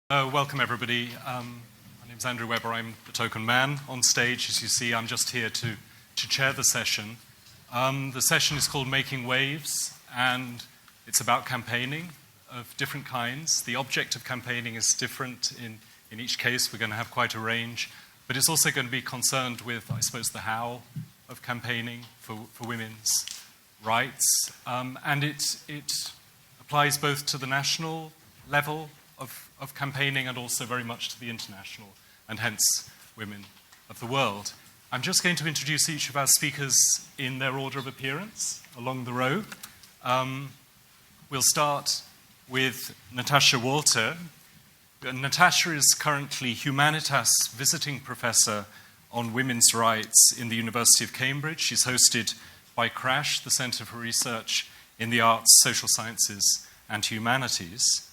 Welcome, everybody. My name's Andrew Webber. I'm the token man on stage. As you see, I'm just here to chair the session. The session is called Making Waves, and it's about campaigning of different kinds. The object of campaigning is different in each case. We're going to have quite a range. But it's also going to be concerned with, I suppose, the how of campaigning for women's rights. And it applies both to the national level of campaigning and also very much to the international, and hence women of the world. I'm just going to introduce each of our speakers in their order of appearance along the row. We'll start with Natasha Walter. Natasha is currently Humanitas Visiting Professor on Women's Rights in the University of Cambridge. She's hosted by CRASSH, the Centre for Research in the Arts, Social Sciences and Humanities.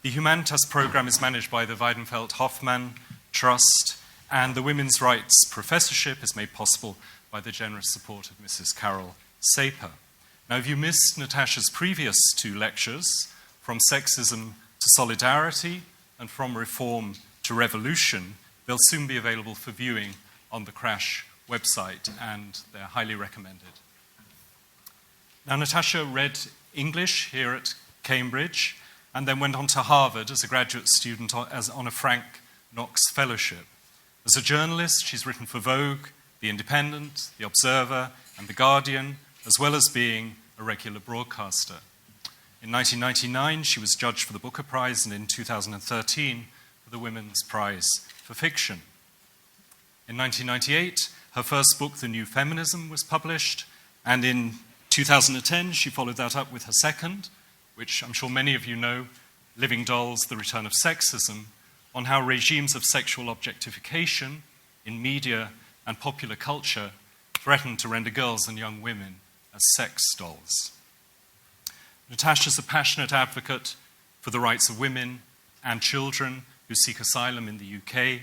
The Humanitas program is managed by the Weidenfeld-Hoffmann Trust, and the Women's Rights Professorship is made possible by the generous support of Mrs. Carol Saper. Now, if you missed Natasha's previous two lectures, From Sexism to Solidarity and From Reform to Revolution, they'll soon be available for viewing on the CRASSH website, and they're highly recommended. Now, Natasha read English here at Cambridge, and then went on to Harvard as a graduate student on a Frank Knox Fellowship. As a journalist, she's written for Vogue, The Independent, The Observer, and The Guardian, as well as being a regular broadcaster. In 1999, she was judged for the Booker Prize, and in 2013, for the Women's Prize for Fiction. In 1998, her first book, The New Feminism, was published, and in 2010, she followed that up with her second, which I'm sure many of you know, Living Dolls, The Return of Sexism, on how regimes of sexual objectification in media and popular culture threaten to render girls and young women as sex dolls. Natasha's a passionate advocate for the rights of women and children who seek asylum in the UK.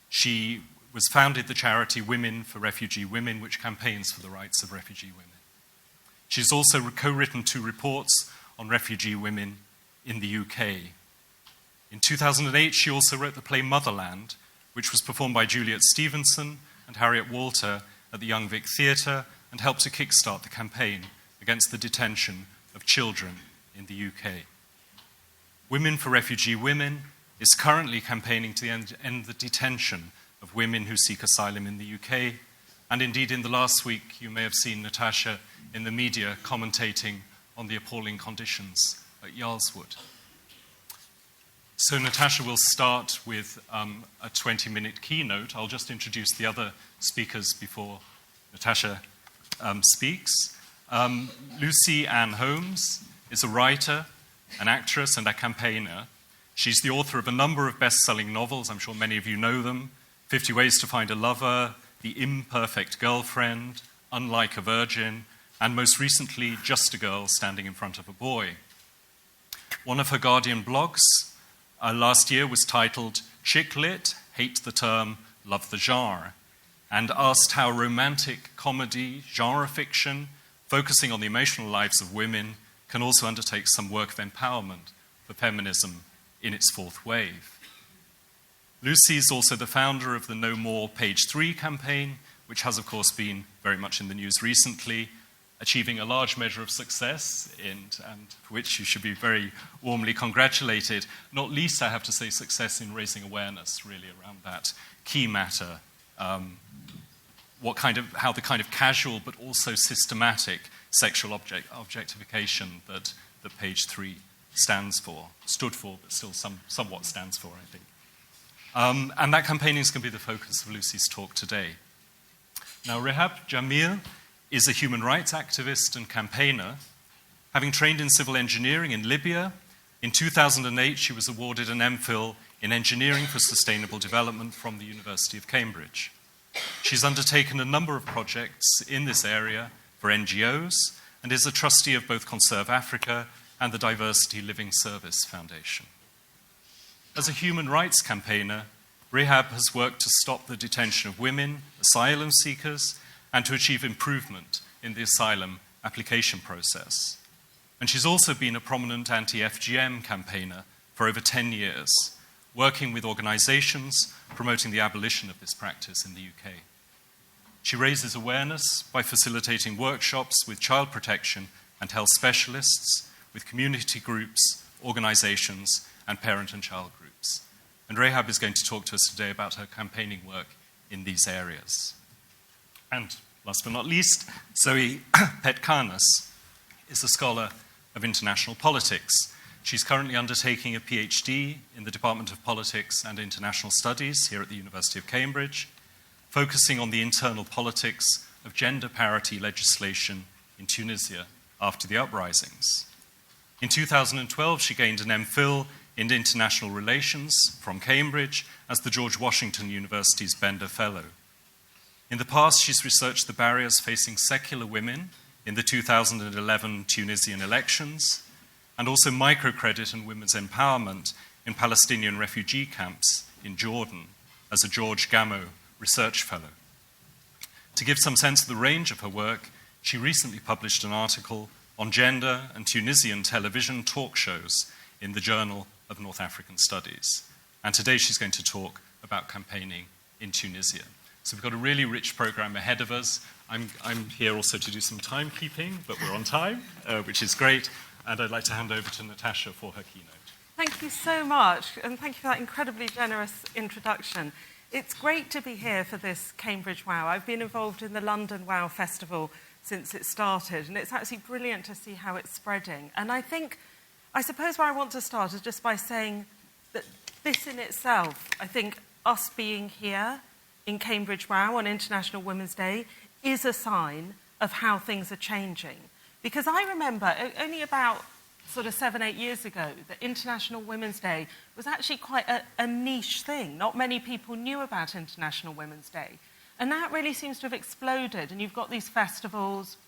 She was founded the charity Women for Refugee Women, which campaigns for the rights of refugee women. She's also co-written 2 reports on refugee women in the UK. In 2008, she also wrote the play Motherland, which was performed by Juliet Stevenson and Harriet Walter at the Young Vic Theatre, and helped to kickstart the campaign against the detention of children in the UK. Women for Refugee Women is currently campaigning to end the detention of women who seek asylum in the UK, and indeed in the last week you may have seen Natasha in the media commentating on the appalling conditions at Yarlswood. So Natasha will start with a 20-minute keynote. I'll just introduce the other speakers before Natasha speaks. Lucy Ann Holmes is a writer, an actress, and a campaigner. She's the author of a number of best-selling novels. I'm sure many of you know them. 50 Ways to Find a Lover, The Imperfect Girlfriend, Unlike a Virgin, and most recently, Just a Girl Standing in Front of a Boy. One of her Guardian blogs last year was titled Chick Lit, Hate the Term, Love the Genre, and asked how romantic comedy, genre fiction, focusing on the emotional lives of women, can also undertake some work of empowerment for feminism in its fourth wave. Lucy is also the founder of the No More Page 3 campaign, which has, of course, been very much in the news recently, achieving a large measure of success, and for which you should be very warmly congratulated. Not least, I have to say, success in raising awareness, really, around that key matter, how the kind of casual but also systematic sexual objectification that Page 3 stood for, but still somewhat stands for, I think. And that campaigning is going to be the focus of Lucy's talk today. Now, Rehab Jamil is a human rights activist and campaigner. Having trained in civil engineering in Libya, in 2008 she was awarded an MPhil in Engineering for Sustainable Development from the University of Cambridge. She's undertaken a number of projects in this area for NGOs and is a trustee of both Conserve Africa and the Diversity Living Service Foundation. As a human rights campaigner, Rehab has worked to stop the detention of women, asylum seekers, and to achieve improvement in the asylum application process. And she's also been a prominent anti-FGM campaigner for over 10 years, working with organizations promoting the abolition of this practice in the UK. She raises awareness by facilitating workshops with child protection and health specialists, with community groups, organizations, and parent and child groups. And Rahab is going to talk to us today about her campaigning work in these areas. And last but not least, Zoe Petkanas is a scholar of international politics. She's currently undertaking a PhD in the Department of Politics and International Studies here at the University of Cambridge, focusing on the internal politics of gender parity legislation in Tunisia after the uprisings. In 2012, she gained an MPhil in International Relations from Cambridge as the George Washington University's Bender Fellow. In the past, she's researched the barriers facing secular women in the 2011 Tunisian elections, and also microcredit and women's empowerment in Palestinian refugee camps in Jordan as a George Gamow Research Fellow. To give some sense of the range of her work, she recently published an article on gender and Tunisian television talk shows in the Journal of North African Studies. And today she's going to talk about campaigning in Tunisia. So we've got a really rich program ahead of us. I'm here also to do some timekeeping, but we're on time, which is great. And I'd like to hand over to Natasha for her keynote. Thank you so much, and thank you for that incredibly generous introduction. It's great to be here for this Cambridge WoW. I've been involved in the London WoW Festival since it started, and it's actually brilliant to see how it's spreading. And I suppose where I want to start is just by saying that this in itself, I think us being here in Cambridge WoW on International Women's Day is a sign of how things are changing. Because I remember only about sort of 7-8 years ago that International Women's Day was actually quite a niche thing. Not many people knew about International Women's Day. And that really seems to have exploded. And you've got these festivals,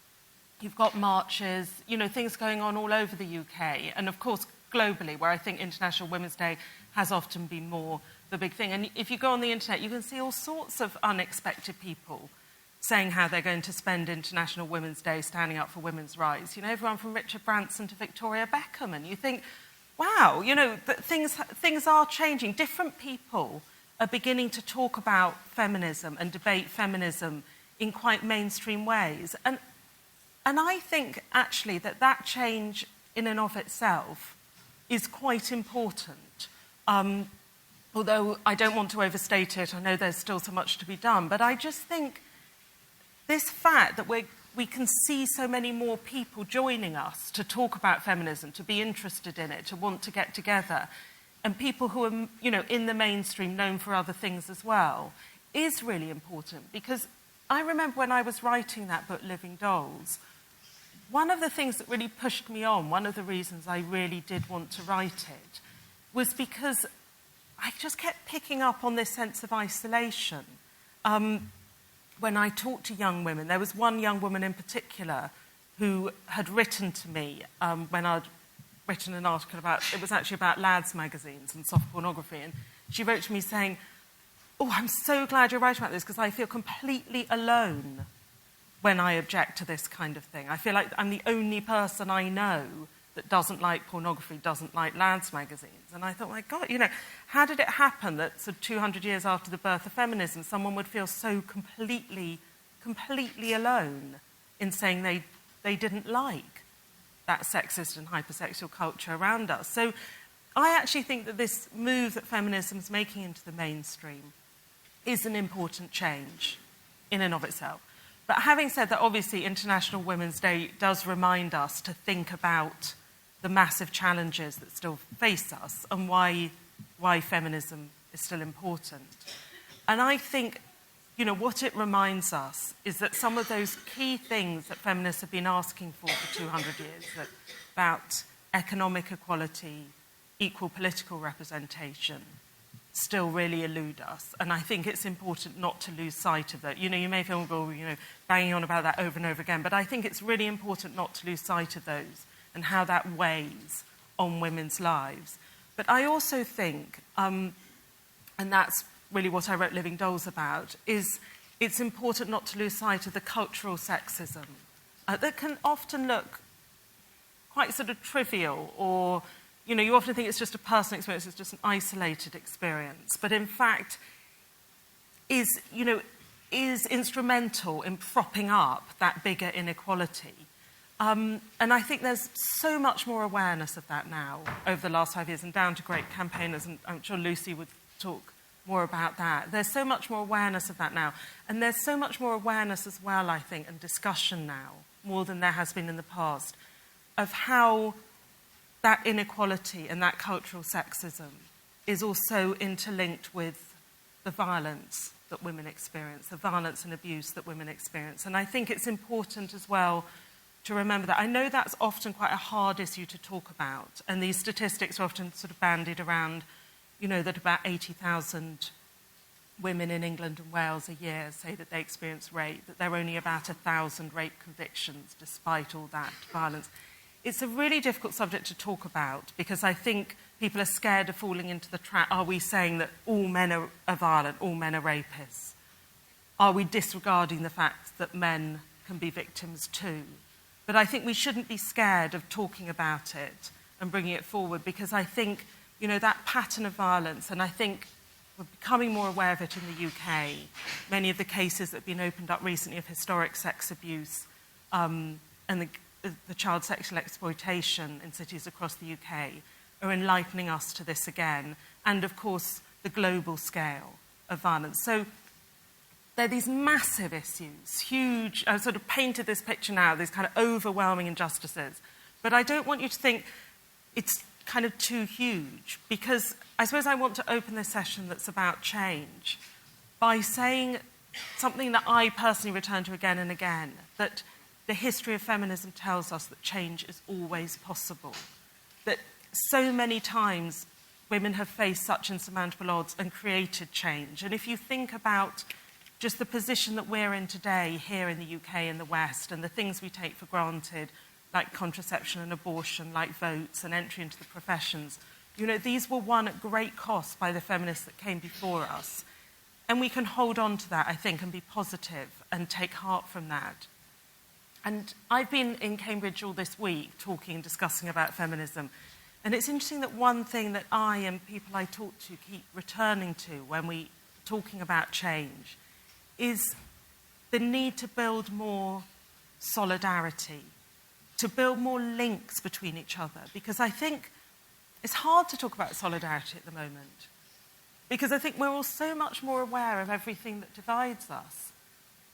you've got marches, things going on all over the UK. And of course, globally, where I think International Women's Day has often been more the big thing. And if you go on the internet, you can see all sorts of unexpected people saying how they're going to spend International Women's Day standing up for women's rights. Everyone from Richard Branson to Victoria Beckham. And you think, wow, that things are changing. Different people are beginning to talk about feminism and debate feminism in quite mainstream ways. And I think, actually, that change in and of itself is quite important. Although I don't want to overstate it, I know there's still so much to be done, but I just think this fact that we can see so many more people joining us to talk about feminism, to be interested in it, to want to get together, and people who are, in the mainstream known for other things as well, is really important. Because I remember when I was writing that book, Living Dolls, one of the things that really pushed me on, one of the reasons I really did want to write it, was because I just kept picking up on this sense of isolation. When I talked to young women, there was one young woman in particular who had written to me when I'd written an article it was actually about lads magazines and soft pornography, and she wrote to me saying, "Oh, I'm so glad you're writing about this because I feel completely alone when I object to this kind of thing. I feel like I'm the only person I know that doesn't like pornography, doesn't like lads magazines." And I thought, my God, how did it happen that sort of 200 years after the birth of feminism, someone would feel so completely alone in saying they didn't like that sexist and hypersexual culture around us? So I actually think that this move that feminism is making into the mainstream is an important change in and of itself. But having said that, obviously, International Women's Day does remind us to think about the massive challenges that still face us and why feminism is still important. And I think, what it reminds us is that some of those key things that feminists have been asking for 200 years, about economic equality, equal political representation, still really elude us. And I think it's important not to lose sight of that. You may feel, banging on about that over and over again, but I think it's really important not to lose sight of those and how that weighs on women's lives. But I also think, and that's really what I wrote Living Dolls about, is it's important not to lose sight of the cultural sexism that can often look quite sort of trivial or you know, you often think it's just a personal experience, it's just an isolated experience, but in fact is instrumental in propping up that bigger inequality. And I think there's so much more awareness of that now over the last 5 years, and down to great campaigners, and I'm sure Lucy would talk more about that. There's so much more awareness of that now. And there's so much more awareness as well, I think, and discussion now, more than there has been in the past, of how that inequality and that cultural sexism is also interlinked with the violence that women experience, the violence and abuse that women experience. And I think it's important as well to remember that. I know that's often quite a hard issue to talk about, and these statistics are often sort of bandied around, you know, that about 80,000 women in England and Wales a year say that they experience rape, that there are only about 1,000 rape convictions despite all that violence. It's a really difficult subject to talk about because I think people are scared of falling into the trap. Are we saying that all men are violent, all men are rapists? Are we disregarding the fact that men can be victims too? But I think we shouldn't be scared of talking about it and bringing it forward because I think, you know, that pattern of violence, and I think we're becoming more aware of it in the UK. Many of the cases that have been opened up recently of historic sex abuse and the child sexual exploitation in cities across the UK are enlightening us to this again. And, of course, the global scale of violence. So there are these massive issues, huge. I've sort of painted this picture now, these kind of overwhelming injustices. But I don't want you to think it's kind of too huge, because I suppose I want to open this session that's about change by saying something that I personally return to again and again, that the history of feminism tells us that change is always possible, that so many times women have faced such insurmountable odds and created change. And if you think about just the position that we're in today here in the UK and the West and the things we take for granted, like contraception and abortion, like votes and entry into the professions, you know, these were won at great cost by the feminists that came before us. And we can hold on to that, I think, and be positive and take heart from that. And I've been in Cambridge all this week talking and discussing about feminism. And it's interesting that one thing that I and people I talk to keep returning to when we're talking about change is the need to build more solidarity, to build more links between each other. Because I think it's hard to talk about solidarity at the moment. Because I think we're all so much more aware of everything that divides us.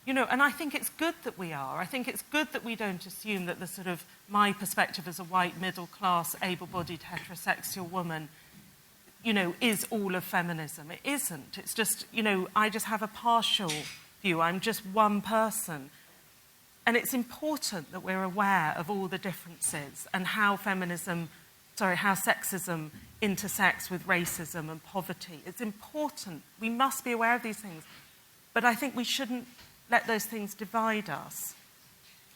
You know, and I think it's good that we are. I think it's good that we don't assume that the sort of my perspective as a white, middle-class, able-bodied, heterosexual woman, you know, is all of feminism. It isn't. It's just, you know, I just have a partial view. I'm just one person. And it's important that we're aware of all the differences and how how sexism intersects with racism and poverty. It's important. We must be aware of these things. But I think we shouldn't let those things divide us.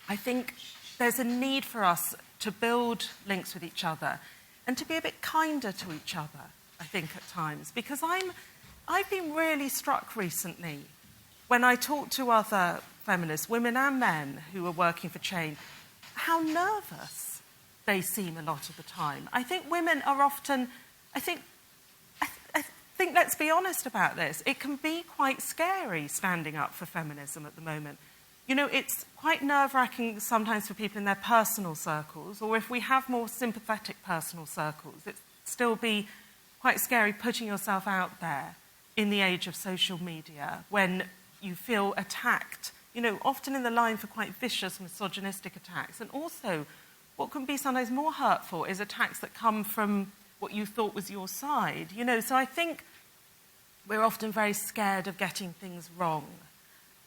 I think there's a need for us to build links with each other and to be a bit kinder to each other, I think, at times. Because I've been really struck recently when I talk to other feminists, women and men who are working for change, how nervous they seem a lot of the time. I think women are often, I think, let's be honest about this, it can be quite scary standing up for feminism at the moment. You know, it's quite nerve-wracking sometimes for people in their personal circles, or if we have more sympathetic personal circles, it'd still be quite scary putting yourself out there in the age of social media when you feel attacked, you know, often in the line for quite vicious misogynistic attacks. And also, what can be sometimes more hurtful is attacks that come from what you thought was your side. You know, so I think we're often very scared of getting things wrong.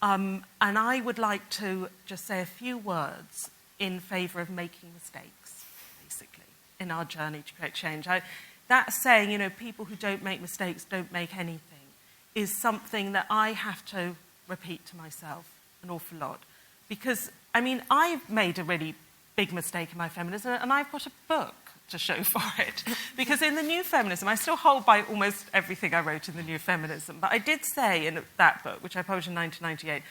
And I would like to just say a few words in favour of making mistakes, basically, in our journey to create change. That saying, you know, people who don't make mistakes don't make anything, is something that I have to repeat to myself an awful lot. Because, I mean, I've made a really big mistake in my feminism, and I've got a book to show for it. Because in the New Feminism, I still hold by almost everything I wrote in the New Feminism, but I did say in that book, which I published in 1998,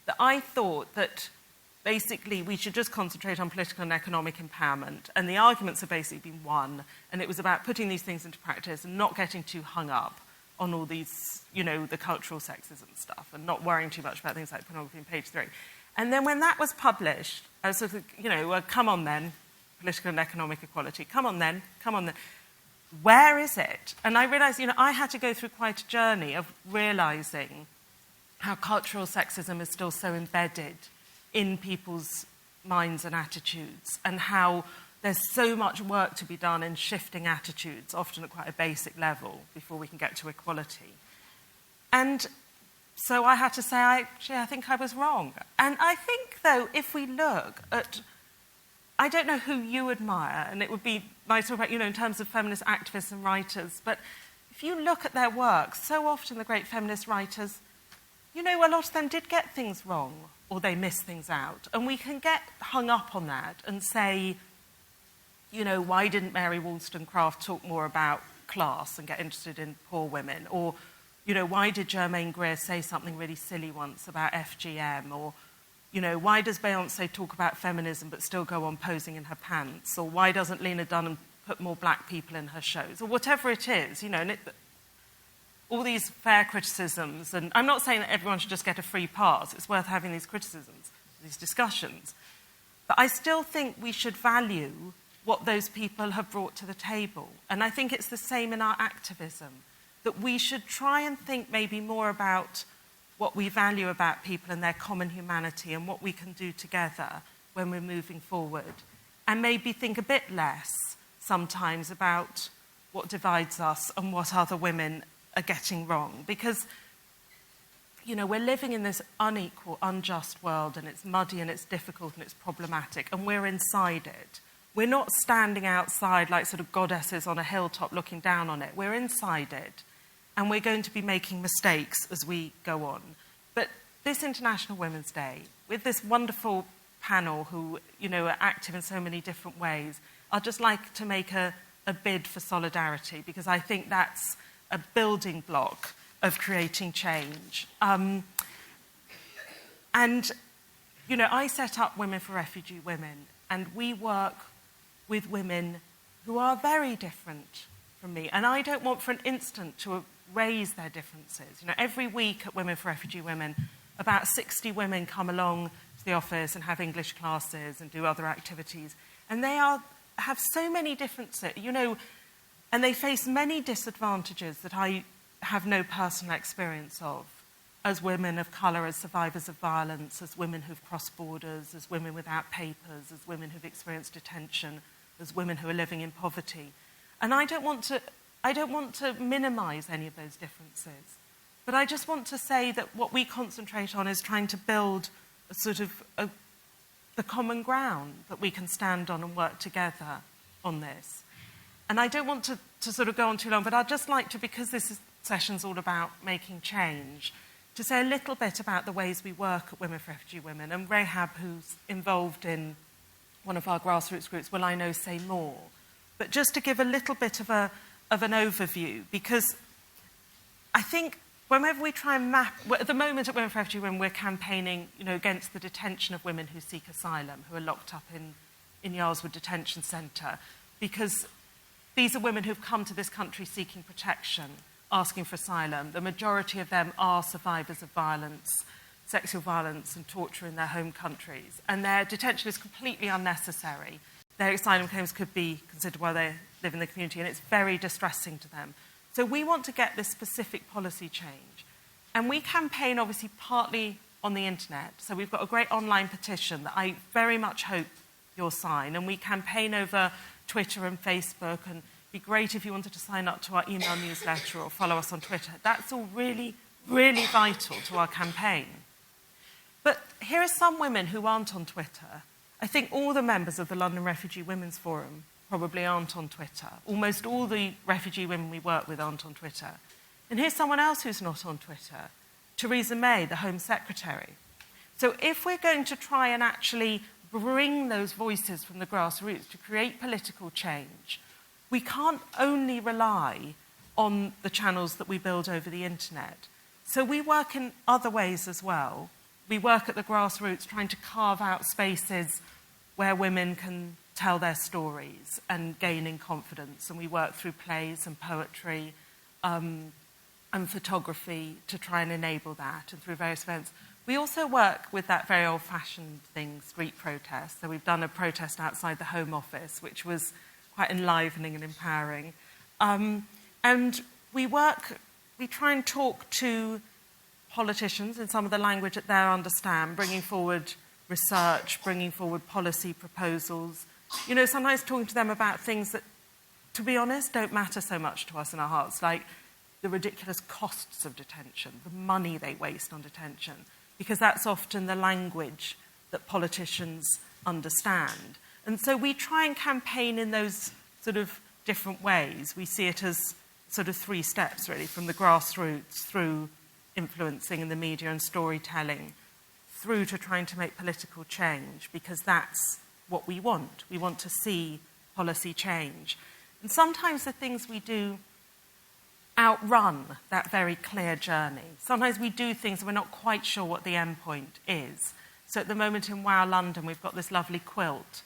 that I thought that basically we should just concentrate on political and economic empowerment. And the arguments have basically been won. And it was about putting these things into practice and not getting too hung up on all these, the cultural sexism stuff and not worrying too much about things like pornography in page 3. And then when that was published, I was sort of, well, come on then, political and economic equality, come on then. Where is it? And I realised, I had to go through quite a journey of realising how cultural sexism is still so embedded in people's minds and attitudes, and how there's so much work to be done in shifting attitudes, often at quite a basic level, before we can get to equality. And so I had to say, I think I was wrong. And I think, though, if we look at, I don't know who you admire, and it would be nice to talk about, in terms of feminist activists and writers, but if you look at their work, so often the great feminist writers, a lot of them did get things wrong, or they missed things out. And we can get hung up on that and say, why didn't Mary Wollstonecraft talk more about class and get interested in poor women? Or, why did Germaine Greer say something really silly once about FGM? Or, why does Beyoncé talk about feminism but still go on posing in her pants? Or why doesn't Lena Dunham put more black people in her shows? Or whatever it is, and all these fair criticisms. And I'm not saying that everyone should just get a free pass. It's worth having these criticisms, these discussions. But I still think we should value what those people have brought to the table. And I think it's the same in our activism, that we should try and think maybe more about what we value about people and their common humanity and what we can do together when we're moving forward. And maybe think a bit less sometimes about what divides us and what other women are getting wrong. Because, we're living in this unequal, unjust world, and it's muddy and it's difficult and it's problematic, and we're inside it. We're not standing outside like sort of goddesses on a hilltop looking down on it. We're inside it, and we're going to be making mistakes as we go on. But this International Women's Day, with this wonderful panel who, are active in so many different ways, I'd just like to make a bid for solidarity, because I think that's a building block of creating change. I set up Women for Refugee Women, and we work with women who are very different from me. And I don't want for an instant to raise their differences. Every week at Women for Refugee Women, about 60 women come along to the office and have English classes and do other activities. And they have so many differences, and they face many disadvantages that I have no personal experience of, as women of colour, as survivors of violence, as women who've crossed borders, as women without papers, as women who've experienced detention, as women who are living in poverty. And I don't want to minimise any of those differences. But I just want to say that what we concentrate on is trying to build a sort of the common ground that we can stand on and work together on this. And I don't want to sort of go on too long, but I'd just like to, because this session's all about making change, to say a little bit about the ways we work at Women for Refugee Women. And Rahab, who's involved in one of our grassroots groups, will, I know, say more. But just to give a little bit of an overview, because I think whenever we try and map, at the moment at Women for Refugee Women, we're campaigning, against the detention of women who seek asylum, who are locked up in Yarlswood Detention Centre, because these are women who've come to this country seeking protection, asking for asylum. The majority of them are survivors of violence, sexual violence and torture in their home countries. And their detention is completely unnecessary. Their asylum claims could be considered while they live in the community, and it's very distressing to them. So we want to get this specific policy change. And we campaign, obviously, partly on the internet. So we've got a great online petition that I very much hope you'll sign. And we campaign over Twitter and Facebook, and it'd be great if you wanted to sign up to our email newsletter or follow us on Twitter. That's all really, really vital to our campaign. But here are some women who aren't on Twitter. I think all the members of the London Refugee Women's Forum probably aren't on Twitter. Almost all the refugee women we work with aren't on Twitter. And here's someone else who's not on Twitter, Theresa May, the Home Secretary. So if we're going to try and actually bring those voices from the grassroots to create political change, we can't only rely on the channels that we build over the internet. So we work in other ways as well. we work at the grassroots trying to carve out spaces where women can tell their stories and gaining confidence. And we work through plays and poetry and photography to try and enable that, and through various events. We also work with that very old-fashioned thing, street protest. So we've done a protest outside the Home Office, which was quite enlivening and empowering. And we try and talk to politicians in some of the language that they understand, bringing forward research, bringing forward policy proposals. You know, sometimes talking to them about things that, to be honest, don't matter so much to us in our hearts, like the ridiculous costs of detention, the money they waste on detention, because that's often the language that politicians understand. And so we try and campaign in those sort of different ways. We see it as sort of 3 steps, really, from the grassroots through influencing in the media and storytelling, through to trying to make political change, because that's what we want. We want to see policy change. And sometimes the things we do outrun that very clear journey. Sometimes we do things and we're not quite sure what the end point is. So at the moment in WoW London, we've got this lovely quilt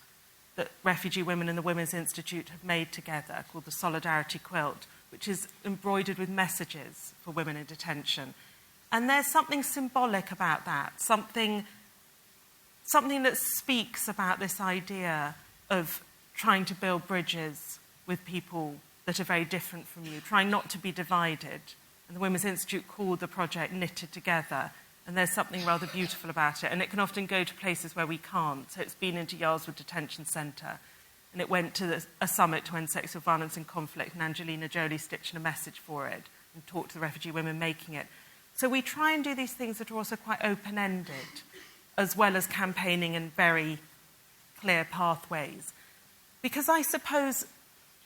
that refugee women in the Women's Institute have made together called the Solidarity Quilt, which is embroidered with messages for women in detention. And there's something symbolic about that, something that speaks about this idea of trying to build bridges with people that are very different from you, trying not to be divided. And the Women's Institute called the project Knitted Together, and there's something rather beautiful about it. And it can often go to places where we can't. So it's been into Yarlswood Detention Centre, and it went to a summit to end sexual violence and conflict, and Angelina Jolie stitched in a message for it and talked to the refugee women making it. So we try and do these things that are also quite open-ended, as well as campaigning in very clear pathways. Because I suppose,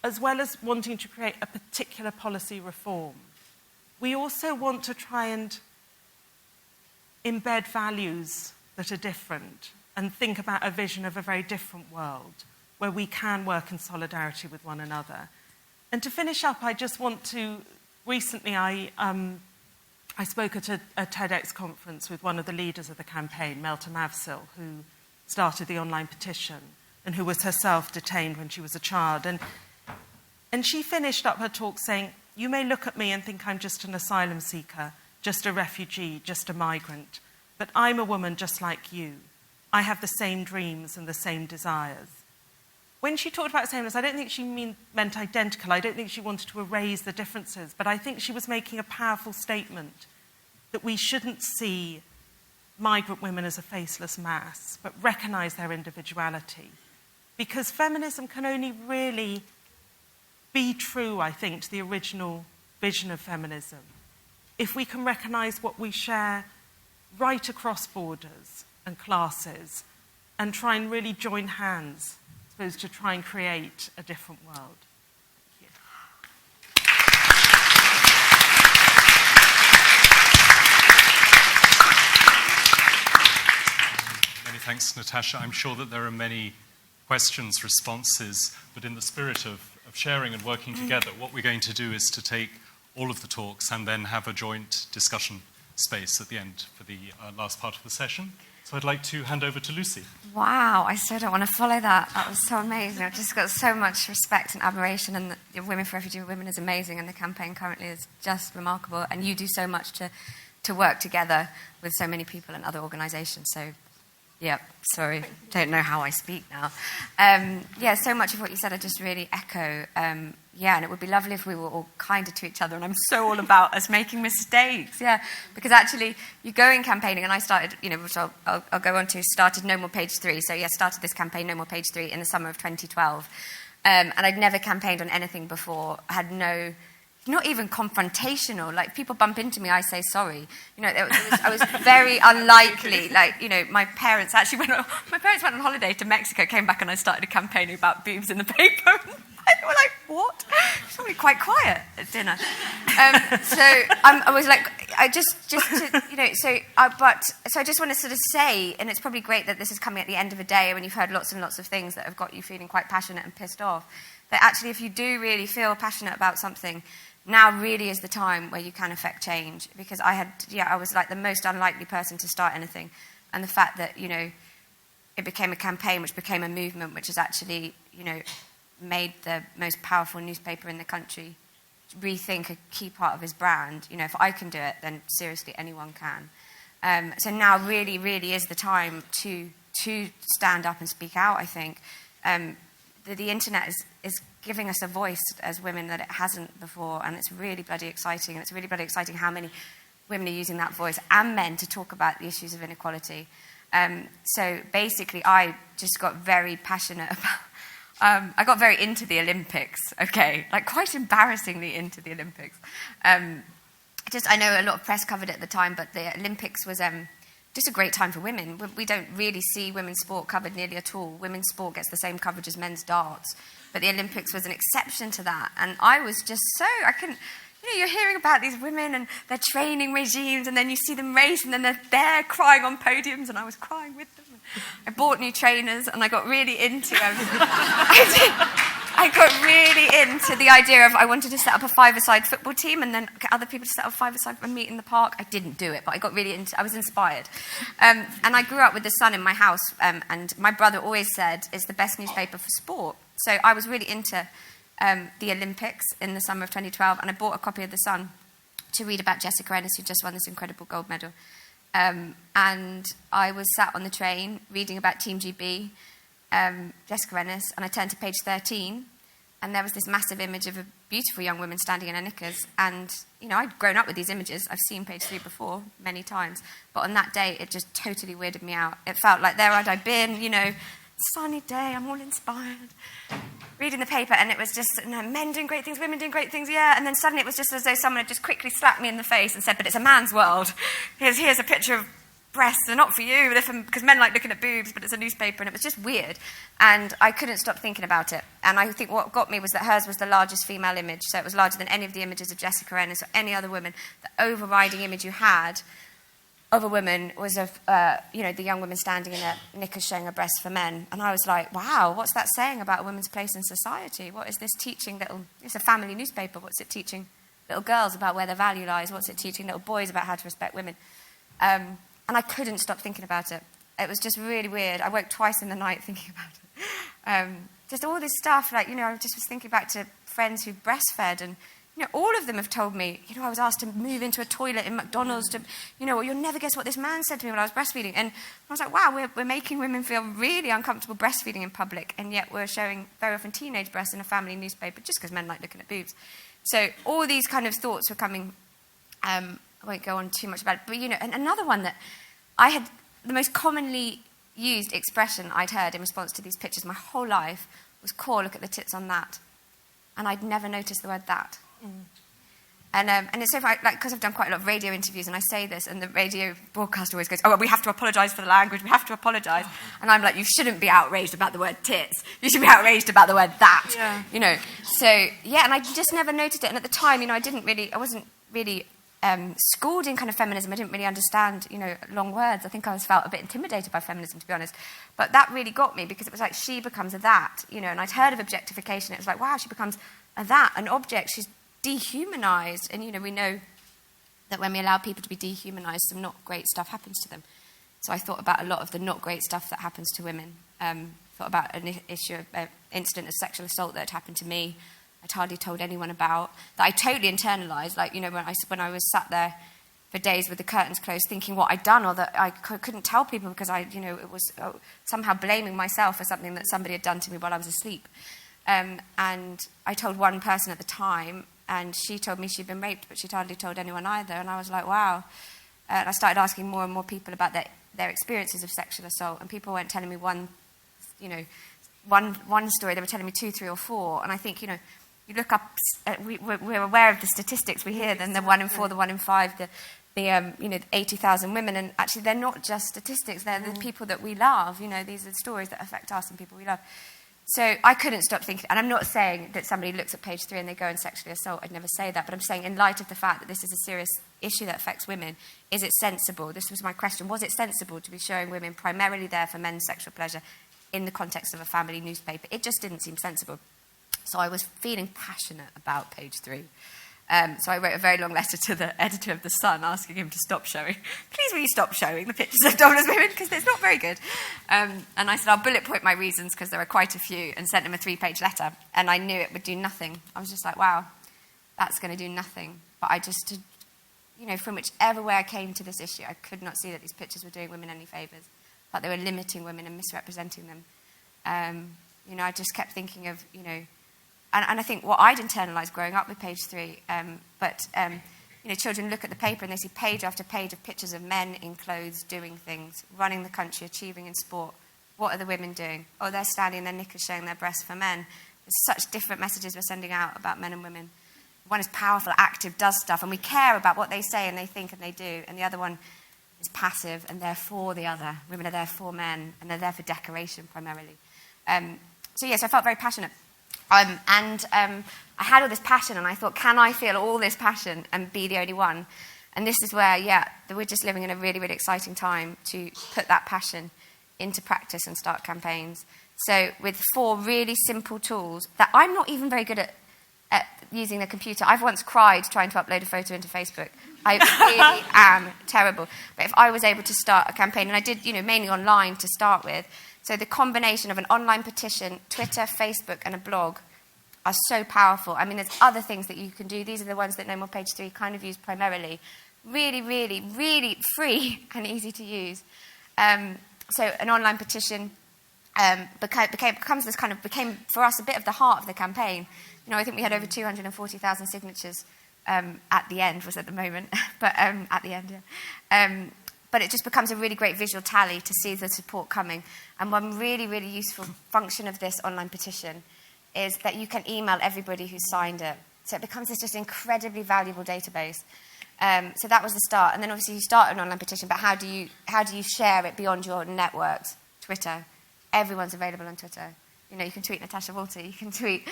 as well as wanting to create a particular policy reform, we also want to try and embed values that are different and think about a vision of a very different world where we can work in solidarity with one another. And to finish up, I just want to... Recently, I spoke at a TEDx conference with one of the leaders of the campaign, Melta Mavsil, who started the online petition and who was herself detained when she was a child. And she finished up her talk saying, "You may look at me and think I'm just an asylum seeker, just a refugee, just a migrant, but I'm a woman just like you. I have the same dreams and the same desires." When she talked about sameness, I don't think she meant identical. I don't think she wanted to erase the differences, but I think she was making a powerful statement that we shouldn't see migrant women as a faceless mass, but recognise their individuality. Because feminism can only really be true, I think, to the original vision of feminism if we can recognise what we share right across borders and classes and try and really join hands, I suppose, to try and create a different world. Thank you. Many thanks, Natasha. I'm sure that there are many questions, responses, but in the spirit of sharing and working together, what we're going to do is to take all of the talks and then have a joint discussion space at the end for the last part of the session. So I'd like to hand over to Lucy. Wow, I so don't want to follow that. That was so amazing. I've just got so much respect and admiration, and the Women for Refugee Women is amazing, and the campaign currently is just remarkable, and you do so much to work together with so many people and other organisations. So, yeah, sorry, don't know how I speak now. Yeah, so much of what you said I just really echo. Yeah, and it would be lovely if we were all kinder to each other, and I'm so all about us making mistakes, yeah, because actually you go in campaigning, and I started, which I'll go on to, started No More Page 3, so yeah, started this campaign, No More Page 3, in the summer of 2012, and I'd never campaigned on anything before, had not even confrontational, like people bump into me, I say sorry, I was very unlikely, my parents went on holiday to Mexico, came back, and I started a campaign about boobs in the paper. They were like, what? It's probably quite quiet at dinner. So I was like, I just to, so I just want to sort of say, and it's probably great that this is coming at the end of a day when you've heard lots and lots of things that have got you feeling quite passionate and pissed off, that actually if you do really feel passionate about something, now really is the time where you can affect change. Because I was like the most unlikely person to start anything. And the fact that, it became a campaign, which became a movement, which has actually, made the most powerful newspaper in the country rethink a key part of his brand. If I can do it, then seriously anyone can. So now really, really is the time to stand up and speak out, I think. The internet is giving us a voice as women that it hasn't before, and it's really bloody exciting. And it's really bloody exciting how many women are using that voice, and men, to talk about the issues of inequality. So basically, I just got very passionate about... I got very into the Olympics, okay? Like, quite embarrassingly into the Olympics. I know a lot of press covered it at the time, but the Olympics was just a great time for women. We don't really see women's sport covered nearly at all. Women's sport gets the same coverage as men's darts. But the Olympics was an exception to that. And I was just I couldn't... you're hearing about these women and their training regimes, and then you see them race, and then they're there crying on podiums, and I was crying with them. I bought new trainers, and I got really into I got really into the idea of I wanted to set up a five-a-side football team and then get other people to set up a five-a-side and meet in the park. I didn't do it, but I got really into I was inspired. And I grew up with The Sun in my house, and my brother always said it's the best newspaper for sport. So I was really into the Olympics in the summer of 2012, and I bought a copy of The Sun to read about Jessica Ennis, who just won this incredible gold medal. And I was sat on the train reading about Team GB, Jessica Ennis, and I turned to page 13, and there was this massive image of a beautiful young woman standing in her knickers. And, I'd grown up with these images. I've seen page 3 before many times. But on that day, it just totally weirded me out. It felt like there had I been, sunny day, I'm all inspired, reading the paper, and it was just, men doing great things, women doing great things, yeah. And then suddenly it was just as though someone had just quickly slapped me in the face and said, but it's a man's world. Here's a picture of breasts, they're not for you, because men like looking at boobs, but it's a newspaper, and it was just weird. And I couldn't stop thinking about it. And I think what got me was that hers was the largest female image, so it was larger than any of the images of Jessica Ennis or any other woman. The overriding image you had of a woman was of, the young woman standing in her knickers showing her breasts for men. And I was like, wow, what's that saying about a woman's place in society? What is this teaching it's a family newspaper, what's it teaching little girls about where their value lies? What's it teaching little boys about how to respect women? And I couldn't stop thinking about it. It was just really weird. I woke twice in the night thinking about it. Just all this stuff, I just was thinking back to friends who breastfed, and all of them have told me, I was asked to move into a toilet in McDonald's you'll never guess what this man said to me when I was breastfeeding. And I was like, wow, we're making women feel really uncomfortable breastfeeding in public, and yet we're showing very often teenage breasts in a family newspaper just because men like looking at boobs. So all these kind of thoughts were coming. I won't go on too much about it, but and another one that I had, the most commonly used expression I'd heard in response to these pictures my whole life was, "Core, look at the tits on that." And I'd never noticed the word "that." And it's so funny, because I've done quite a lot of radio interviews, and I say this, and the radio broadcaster always goes, "Oh, well, we have to apologise for the language, we have to apologise." And I'm like, you shouldn't be outraged about the word tits. You should be outraged about the word "that." Yeah. So, and I just never noticed it. And at the time, I wasn't really schooled in kind of feminism. I didn't really understand, long words. I think I felt a bit intimidated by feminism, to be honest. But that really got me, because it was like, she becomes a that, and I'd heard of objectification. It was like, wow, she becomes a that, an object. She's dehumanized. And, we know that when we allow people to be dehumanized, some not great stuff happens to them. So I thought about a lot of the not great stuff that happens to women. Thought about an incident of sexual assault that had happened to me. I'd hardly told anyone about, that I totally internalised, when I was sat there for days with the curtains closed thinking what I'd done, or that I couldn't tell people because it was somehow blaming myself for something that somebody had done to me while I was asleep. And I told one person at the time, and she told me she'd been raped, but she'd hardly told anyone either. And I was like, wow. And I started asking more and more people about their experiences of sexual assault, and people weren't telling me one story, they were telling me 2, 3, or 4. And I think, you look up, we're aware of the statistics we hear, then the 1 in 4, the 1 in 5, the 80,000 women, and actually they're not just statistics, they're the people that we love, these are the stories that affect us and people we love. So I couldn't stop thinking, and I'm not saying that somebody looks at page 3 and they go and sexually assault, I'd never say that, but I'm saying in light of the fact that this is a serious issue that affects women, is it sensible? This was my question. Was it sensible to be showing women primarily there for men's sexual pleasure in the context of a family newspaper? It just didn't seem sensible. So I was feeling passionate about page 3. So I wrote a very long letter to the editor of The Sun asking him to stop showing. Please will you stop showing the pictures of topless women, because it's not very good. And I said, I'll bullet point my reasons, because there are quite a few, and sent him a 3-page letter. And I knew it would do nothing. I was just like, wow, that's going to do nothing. But I just, from whichever way I came to this issue, I could not see that these pictures were doing women any favours. But they were limiting women and misrepresenting them. I just kept thinking of, and I think what I'd internalised growing up with page 3, children look at the paper and they see page after page of pictures of men in clothes doing things, running the country, achieving in sport. What are the women doing? Oh, they're standing in their knickers showing their breasts for men. There's such different messages we're sending out about men and women. One is powerful, active, does stuff, and we care about what they say and they think and they do. And the other one is passive and they're for the other. Women are there for men and they're there for decoration primarily. So I felt very passionate. I had all this passion, and I thought, can I feel all this passion and be the only one? And this is where, we're just living in a really, really exciting time to put that passion into practice and start campaigns. So with 4 really simple tools that I'm not even very good at using the computer. I've once cried trying to upload a photo into Facebook. I really am terrible. But if I was able to start a campaign, and I did, mainly online to start with, so the combination of an online petition, Twitter, Facebook, and a blog are so powerful. I mean, there's other things that you can do. These are the ones that No More Page 3 kind of use primarily. Really, really, really free and easy to use. So an online petition became for us a bit of the heart of the campaign. I think we had over 240,000 signatures at the end, was at the moment, but at the end, yeah. But it just becomes a really great visual tally to see the support coming. And one really, really useful function of this online petition is that you can email everybody who's signed it. So it becomes this just incredibly valuable database. So that was the start. And then obviously you start an online petition, but how do you share it beyond your networks? Twitter. Everyone's available on Twitter. You can tweet Natasha Walter, you can tweet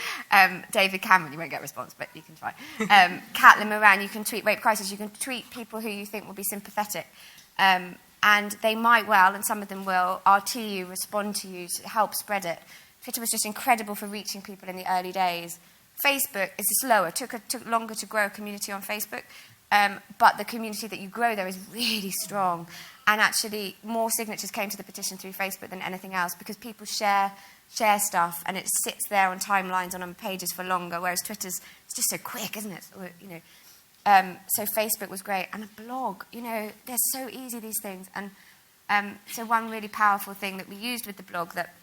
David Cameron, you won't get a response, but you can try. Caitlin Moran, you can tweet Rape Crisis, you can tweet people who you think will be sympathetic. And they might well, and some of them will, RT you, respond to you, to help spread it. Twitter was just incredible for reaching people in the early days. Facebook is slower, took longer to grow a community on Facebook, but the community that you grow there is really strong. And actually, more signatures came to the petition through Facebook than anything else, because people share stuff, and it sits there on timelines and on pages for longer, whereas Twitter's it's just so quick, isn't it? So Facebook was great. And a blog, they're so easy, these things. And so one really powerful thing that we used with the blog that,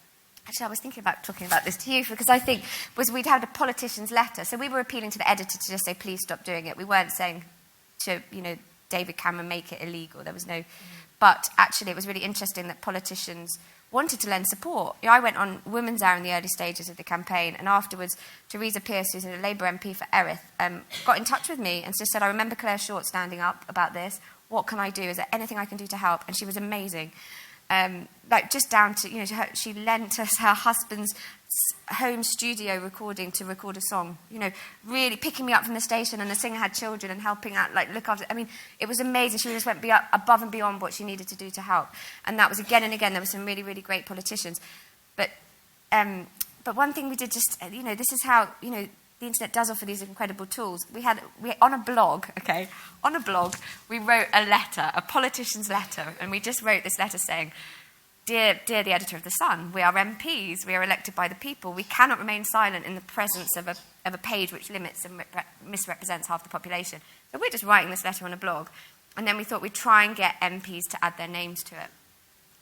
actually I was thinking about talking about this to you, because I think was we'd had a politician's letter. So we were appealing to the editor to just say, please stop doing it. We weren't saying to, David Cameron, make it illegal. There was no... But actually it was really interesting that politicians wanted to lend support. I went on Women's Hour in the early stages of the campaign, and afterwards, Theresa Pearce, who's a Labour MP for Erith, got in touch with me and just said, I remember Claire Short standing up about this. What can I do? Is there anything I can do to help? And she was amazing. Just down to, she lent us her husband's home studio recording to record a song, really picking me up from the station, and the singer had children and helping out, look after. I mean, it was amazing. She just went above and beyond what she needed to do to help. And that was again and again, there were some really, really great politicians. But one thing we did this is how, the internet does offer these incredible tools. We on a blog, we wrote a letter, a politician's letter, and we just wrote this letter saying, Dear the editor of The Sun, we are MPs, we are elected by the people. We cannot remain silent in the presence of a page which limits and misrepresents half the population. So we're just writing this letter on a blog. And then we thought we'd try and get MPs to add their names to it.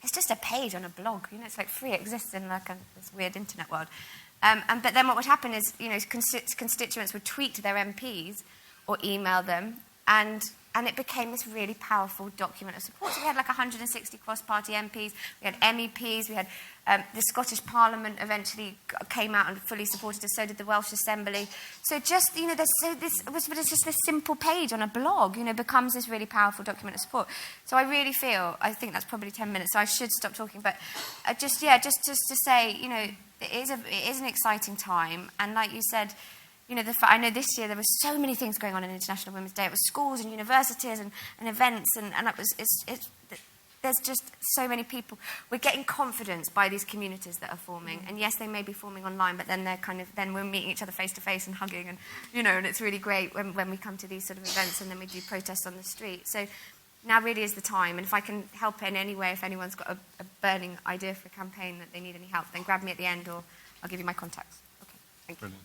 It's just a page on a blog. It's free, it exists in this weird internet world. But then what would happen is, constituents would tweet to their MPs or email them, and it became this really powerful document of support. So we had 160 cross-party MPs, we had MEPs, we had the Scottish Parliament eventually came out and fully supported us, so did the Welsh Assembly. So just, it's just this simple page on a blog, becomes this really powerful document of support. So I really feel, I think that's probably 10 minutes, so I should stop talking, but just to say, it is an exciting time, and like you said, you know, I know this year there were so many things going on in International Women's Day. It was schools and universities and events, and there's just so many people. We're getting confidence by these communities that are forming. And yes, they may be forming online, but then then we're meeting each other face to face and hugging, and, you know, and it's really great when we come to these sort of events, and then we do protests on the street. So now really is the time. And if I can help in any way, if anyone's got a burning idea for a campaign that they need any help, then grab me at the end, or I'll give you my contacts. Okay, thank you. Brilliant.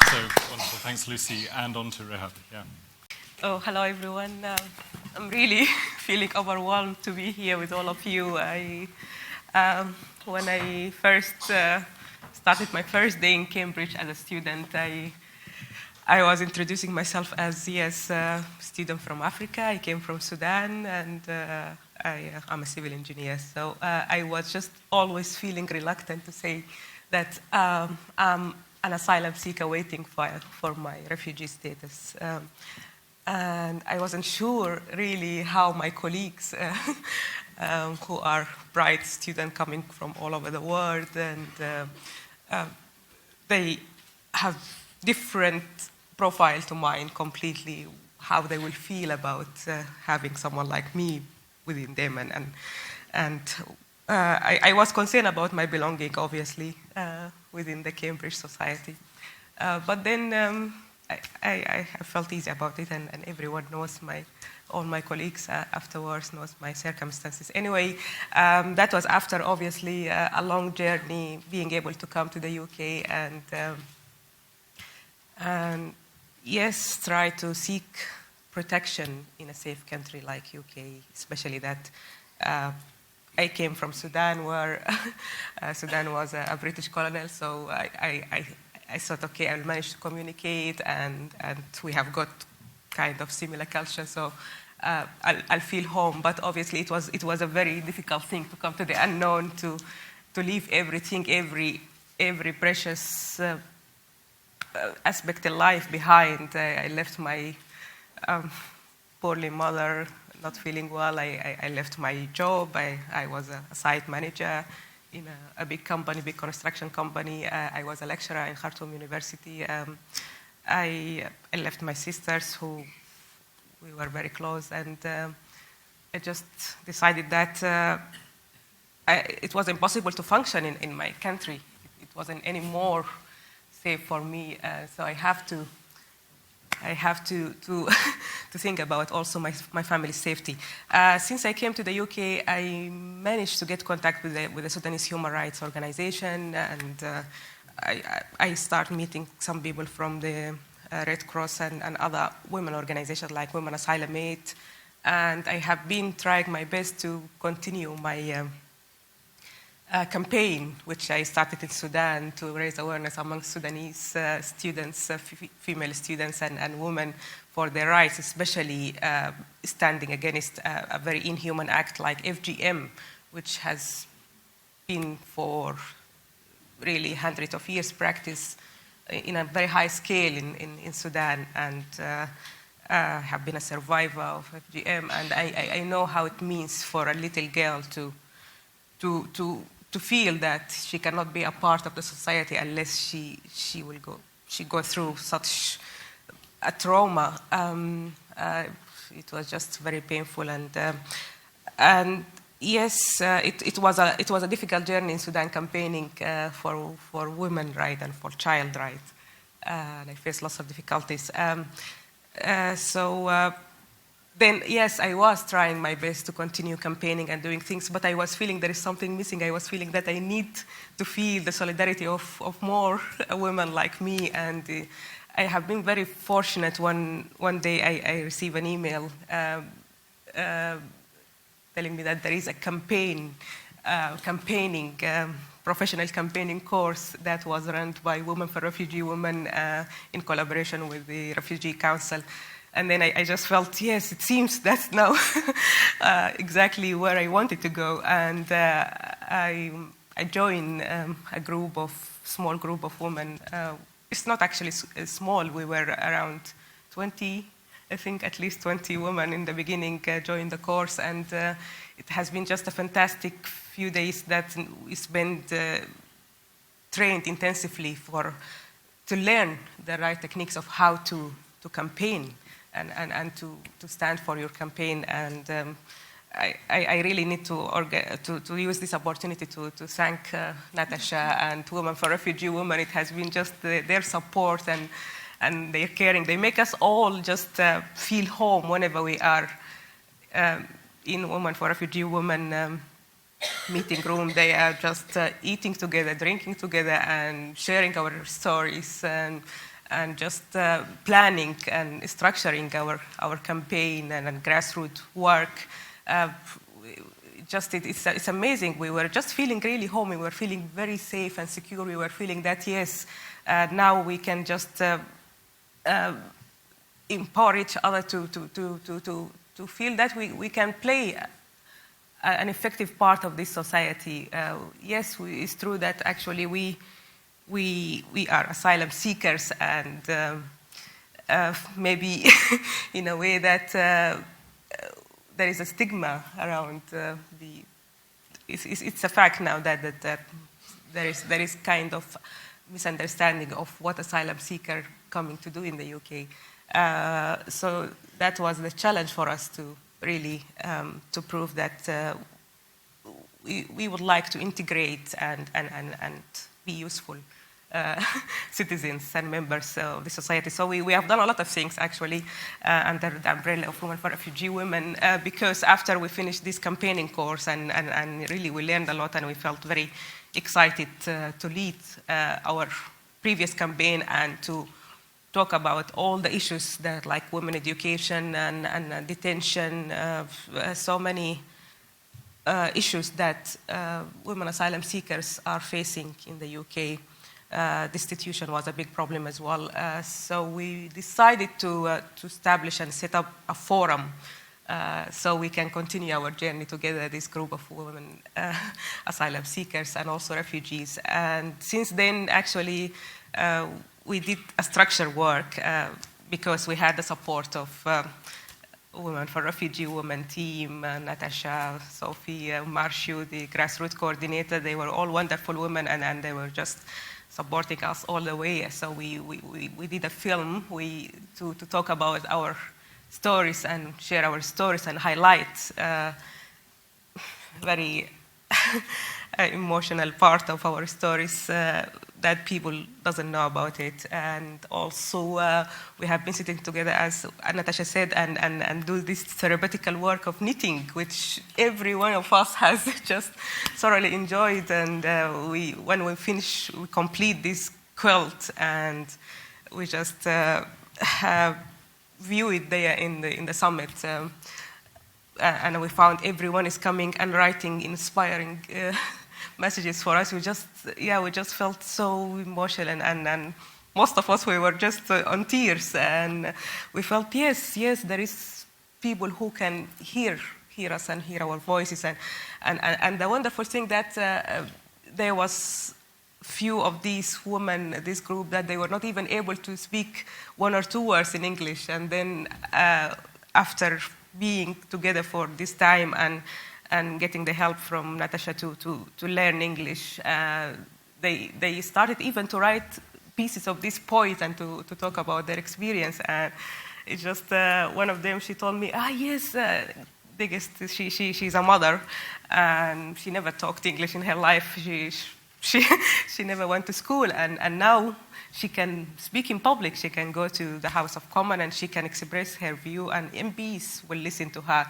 So wonderful. Thanks, Lucy. And on to Rehab. Yeah. Oh, hello, everyone. I'm really feeling overwhelmed to be here with all of you. When I first started my first day in Cambridge as a student, I was introducing myself as, yes, a student from Africa. I came from Sudan, and I'm a civil engineer. So I was just always feeling reluctant to say that I'm an asylum seeker waiting for my refugee status. And I wasn't sure really how my colleagues, who are bright students coming from all over the world, and they have different profile to mine completely, how they will feel about having someone like me within them. And I was concerned about my belonging, obviously, within the Cambridge society. But then I felt easy about it, and everyone knows all my colleagues afterwards knows my circumstances. Anyway, that was after, obviously, a long journey, being able to come to the UK and yes, try to seek protection in a safe country like UK, especially that I came from Sudan, where Sudan was a British colonial, so I thought, okay, I'll manage to communicate, and we have got kind of similar culture, so I'll feel home. But obviously, it was a very difficult thing to come to the unknown, to leave everything, every precious aspect of life behind. I left my poorly mother, not feeling well. I left my job. I was a site manager in a big company, big construction company. I was a lecturer in Khartoum University. I left my sisters, who we were very close, and I just decided that it was impossible to function in my country. It wasn't any more safe for me, so I have to to think about also my family's safety. Since I came to the UK, I managed to get contact with the Sudanese human rights organization, and I started meeting some people from the Red Cross and other women organizations like Women Asylum Aid, and I have been trying my best to continue my campaign, which I started in Sudan, to raise awareness among Sudanese students, female students and women, for their rights, especially standing against a very inhuman act like FGM, which has been for really hundreds of years practiced in a very high scale in Sudan, and have been a survivor of FGM, and I know how it means for a little girl to feel that she cannot be a part of the society unless she go through such a trauma. It was just very painful, and yes, it was a difficult journey in Sudan, campaigning for women rights and for child rights, and I faced lots of difficulties. Then, yes, I was trying my best to continue campaigning and doing things, but I was feeling there is something missing. I was feeling that I need to feel the solidarity of more women like me, and I have been very fortunate. One day I received an email telling me that there is a professional campaigning course that was run by Women for Refugee Women in collaboration with the Refugee Council. And then I just felt, yes, it seems that's now exactly where I wanted to go. And I joined a small group of women. It's not actually small. We were around 20 I think at least 20 women in the beginning joined the course, and it has been just a fantastic few days that we spent trained intensively to learn the right techniques of how to campaign and to stand for your campaign. And I really need to use this opportunity to thank Natasha and Women for Refugee Women. It has been just their support and their caring. They make us all just feel home whenever we are in Women for Refugee Women meeting room. They are just eating together, drinking together, and sharing our stories and just planning and structuring our campaign and grassroots work. It's amazing. We were just feeling really home. We were feeling very safe and secure. We were feeling that, yes, now we can just empower each other to feel that we can play an effective part of this society. Yes, it's true that actually we are asylum seekers, and maybe in a way that there is a stigma around it's a fact now that there is kind of misunderstanding of what asylum seeker coming to do in the UK. So that was the challenge for us to really to prove that we would like to integrate and be useful citizens and members of the society. So we have done a lot of things actually under the umbrella of Women for Refugee Women, because after we finished this campaigning course and really we learned a lot, and we felt very excited to lead our previous campaign and to talk about all the issues that, like women education and detention, so many issues that women asylum seekers are facing in the UK. Destitution was a big problem as well. So we decided to establish and set up a forum so we can continue our journey together, this group of women asylum seekers and also refugees. And since then, actually, we did a structured work because we had the support of Women for Refugee Women team, Natasha, Sophie, Marshu, the grassroots coordinator. They were all wonderful women, and they were just supporting us all the way. So we did a film to talk about our stories and share our stories and highlight very emotional part of our stories that people doesn't know about it. And also we have been sitting together, as Natasha said, and do this therapeutical work of knitting, which every one of us has just thoroughly enjoyed. And when we finish, we complete this quilt, and we just view it there in the summit. And we found everyone is coming and writing inspiring messages for us. We just felt so emotional, and most of us, we were just on tears, and we felt yes, there is people who can hear us and hear our voices, and the wonderful thing that there was few of these women, this group, that they were not even able to speak one or two words in English, and then after being together for this time and getting the help from Natasha to learn English, they started even to write pieces of this poet and to talk about their experience. And it's just one of them, she told me, yes, biggest, she's a mother, and she never talked English in her life. She never went to school, and now she can speak in public. She can go to the House of Commons and she can express her view, and MPs will listen to her.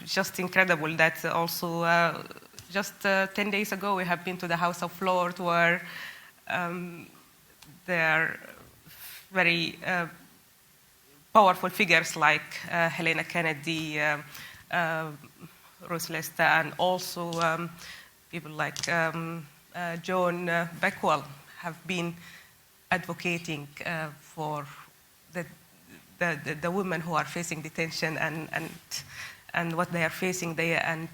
Just incredible. That also just 10 days ago we have been to the House of Lords, where there are very powerful figures like Helena Kennedy, Ruth Lester, and also people like John Beckwell have been advocating for the women who are facing detention and what they are facing there, and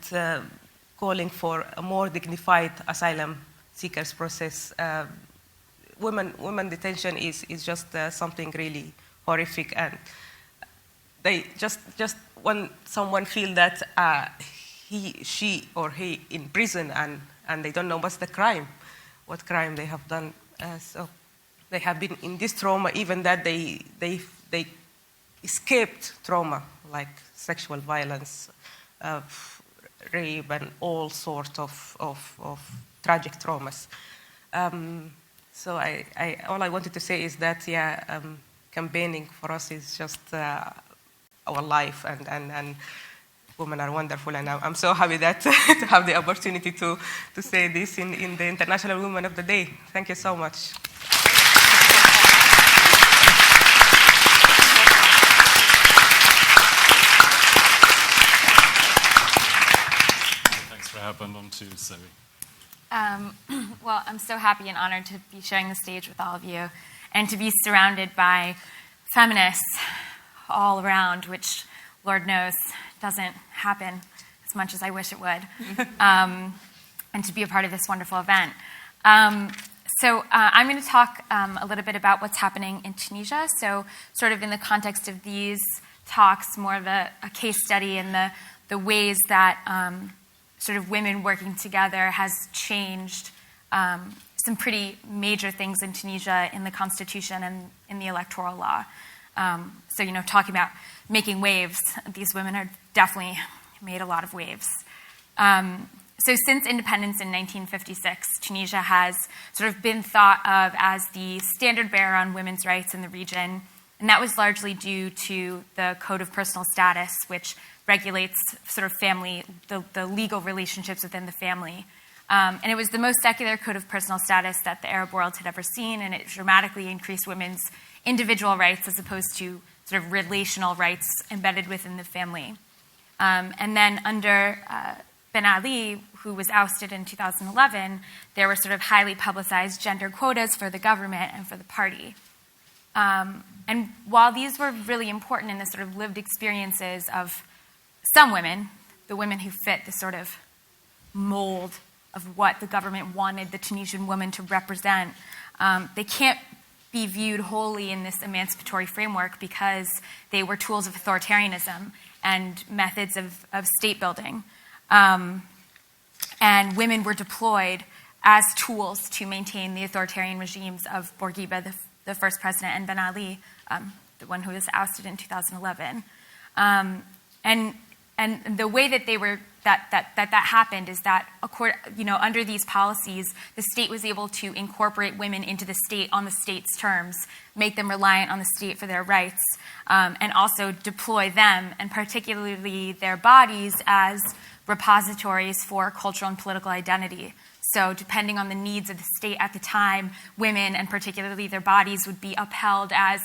calling for a more dignified asylum seekers process. Women detention is just something really horrific, and they just when someone feel that she or he in prison and they don't know what's the crime, what crime they have done, so they have been in this trauma, even that they escaped trauma like sexual violence, rape, and all sorts of tragic traumas. So all I wanted to say is that campaigning for us is just our life, and women are wonderful, and I'm so happy that to have the opportunity to say this in the International Women of the Day. Thank you so much. Thanks for having on too, Zoe. Well, I'm so happy and honored to be sharing the stage with all of you and to be surrounded by feminists all around, which, Lord knows, doesn't happen as much as I wish it would, and to be a part of this wonderful event. So I'm going to talk a little bit about what's happening in Tunisia. So sort of in the context of these talks, more of a case study in the ways that sort of women working together has changed some pretty major things in Tunisia in the constitution and in the electoral law. So, you know, talking about making waves, these women have definitely made a lot of waves. So since independence in 1956, Tunisia has sort of been thought of as the standard bearer on women's rights in the region, and that was largely due to the Code of Personal Status, which regulates sort of family, the legal relationships within the family. And it was the most secular Code of Personal Status that the Arab world had ever seen, and it dramatically increased women's individual rights as opposed to sort of relational rights embedded within the family. And then under Ben Ali, who was ousted in 2011, there were sort of highly publicized gender quotas for the government and for the party. And while these were really important in the sort of lived experiences of some women, the women who fit the sort of mold of what the government wanted the Tunisian woman to represent, they can't be viewed wholly in this emancipatory framework because they were tools of authoritarianism and methods of state building. And women were deployed as tools to maintain the authoritarian regimes of Bourguiba, the first president, and Ben Ali, the one who was ousted in 2011. And the way that they were that happened is that, under these policies, the state was able to incorporate women into the state on the state's terms, make them reliant on the state for their rights, and also deploy them, and particularly their bodies, as repositories for cultural and political identity. So depending on the needs of the state at the time, women, and particularly their bodies, would be upheld as,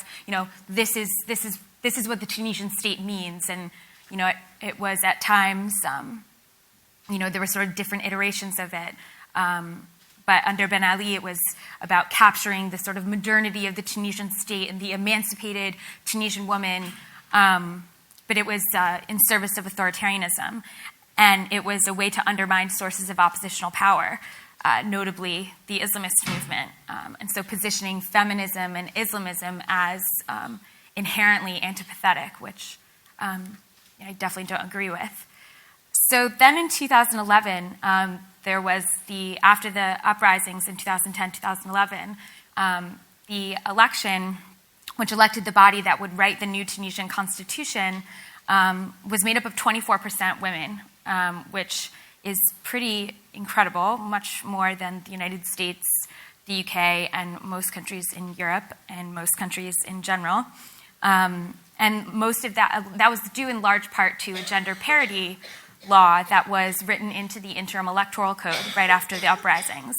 this is what the Tunisian state means. And, it was at times, there were sort of different iterations of it. But under Ben Ali, it was about capturing the sort of modernity of the Tunisian state and the emancipated Tunisian woman, but it was in service of authoritarianism. And it was a way to undermine sources of oppositional power, notably the Islamist movement. And so positioning feminism and Islamism as inherently antipathetic, which I definitely don't agree with. So then in 2011, there was after the uprisings in 2010, 2011, the election, which elected the body that would write the new Tunisian constitution, was made up of 24% women, which is pretty incredible, much more than the United States, the UK, and most countries in Europe, and most countries in general. And most of that was due in large part to a gender parity law that was written into the interim electoral code right after the uprisings.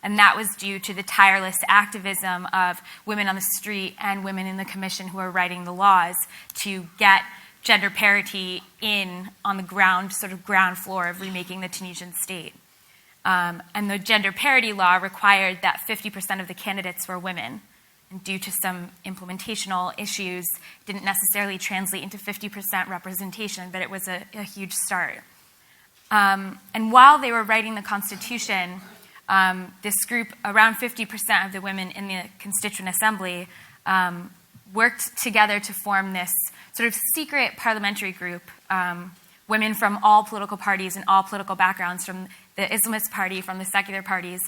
And that was due to the tireless activism of women on the street and women in the commission who were writing the laws to get gender parity on the ground floor of remaking the Tunisian state. And the gender parity law required that 50% of the candidates were women. And due to some implementational issues, it didn't necessarily translate into 50% representation, but it was a huge start. And while they were writing the Constitution, this group, around 50% of the women in the Constituent Assembly, worked together to form this sort of secret parliamentary group, women from all political parties and all political backgrounds, from the Islamist party, from the secular parties,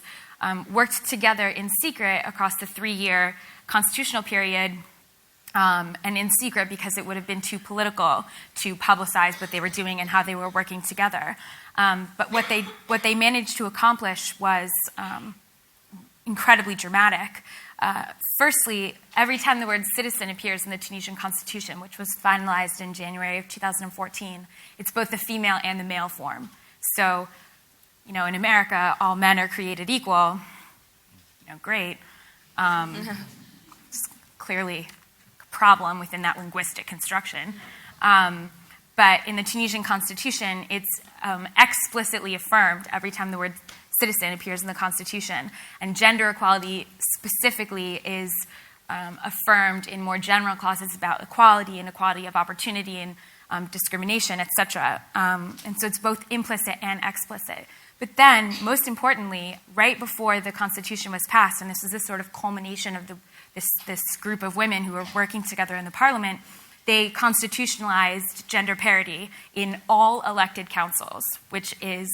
worked together in secret across the 3-year constitutional period, and in secret because it would have been too political to publicize what they were doing and how they were working together. But what they managed to accomplish was incredibly dramatic. Firstly, every time the word citizen appears in the Tunisian constitution, which was finalized in January of 2014, it's both the female and the male form. So, in America, all men are created equal. Great. It's clearly a problem within that linguistic construction. But in the Tunisian constitution, it's explicitly affirmed every time the word citizen appears in the Constitution. And gender equality specifically is affirmed in more general clauses about equality and equality of opportunity and discrimination, etc. And so it's both implicit and explicit. But then, most importantly, right before the Constitution was passed, and this is this sort of culmination of this group of women who were working together in the parliament, they constitutionalized gender parity in all elected councils, which is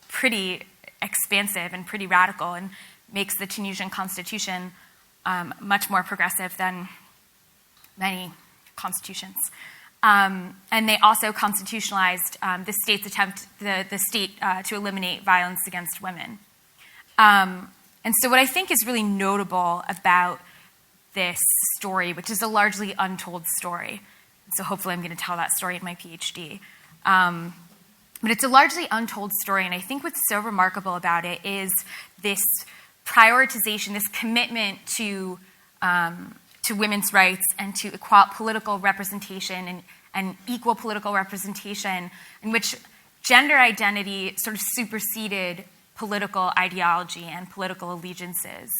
pretty expansive and pretty radical, and makes the Tunisian constitution much more progressive than many constitutions. And they also constitutionalized the state's attempt, the state to eliminate violence against women. And so what I think is really notable about this story, which is a largely untold story, so hopefully I'm going to tell that story in my PhD, but it's a largely untold story, and I think what's so remarkable about it is this prioritization, this commitment to women's rights and to political representation and equal political representation, in which gender identity sort of superseded political ideology and political allegiances.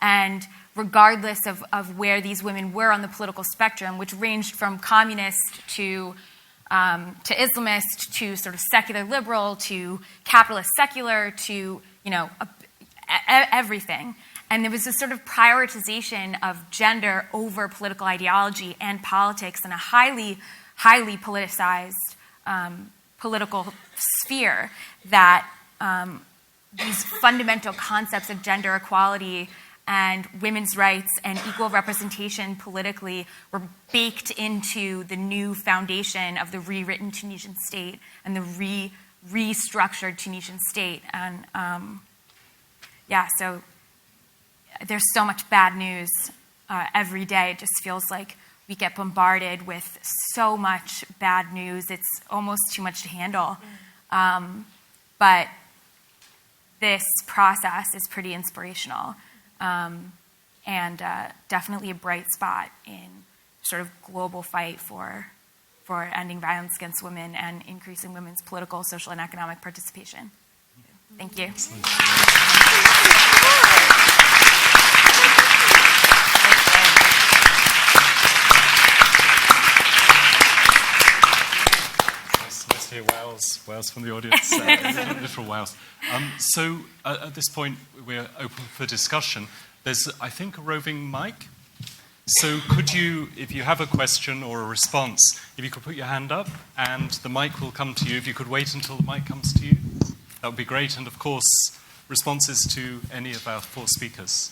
And regardless of where these women were on the political spectrum, which ranged from communist to Islamist, to sort of secular liberal, to capitalist secular, to, everything. And there was this sort of prioritization of gender over political ideology and politics in a highly, highly politicized political sphere, that these fundamental concepts of gender equality and women's rights and equal representation politically were baked into the new foundation of the rewritten Tunisian state and the restructured Tunisian state. And so there's so much bad news every day. It just feels like we get bombarded with so much bad news. It's almost too much to handle. But this process is pretty inspirational. And definitely a bright spot in sort of global fight for ending violence against women and increasing women's political, social, and economic participation. Thank you. Let's hear wows from the audience, literal wows. So at this point, we're open for discussion. There's, I think, a roving mic. So could you, if you have a question or a response, if you could put your hand up and the mic will come to you. If you could wait until the mic comes to you, that would be great. And of course, responses to any of our 4 speakers.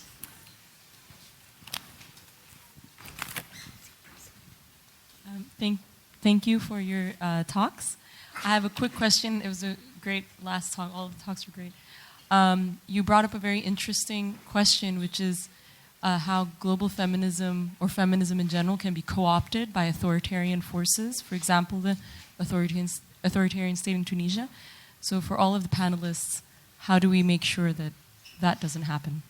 Thank you for your talks. I have a quick question. It was a great last talk. All of the talks were great. You brought up a very interesting question, which is how global feminism, or feminism in general, can be co-opted by authoritarian forces. For example, the authoritarian state in Tunisia. So for all of the panelists, how do we make sure that that doesn't happen?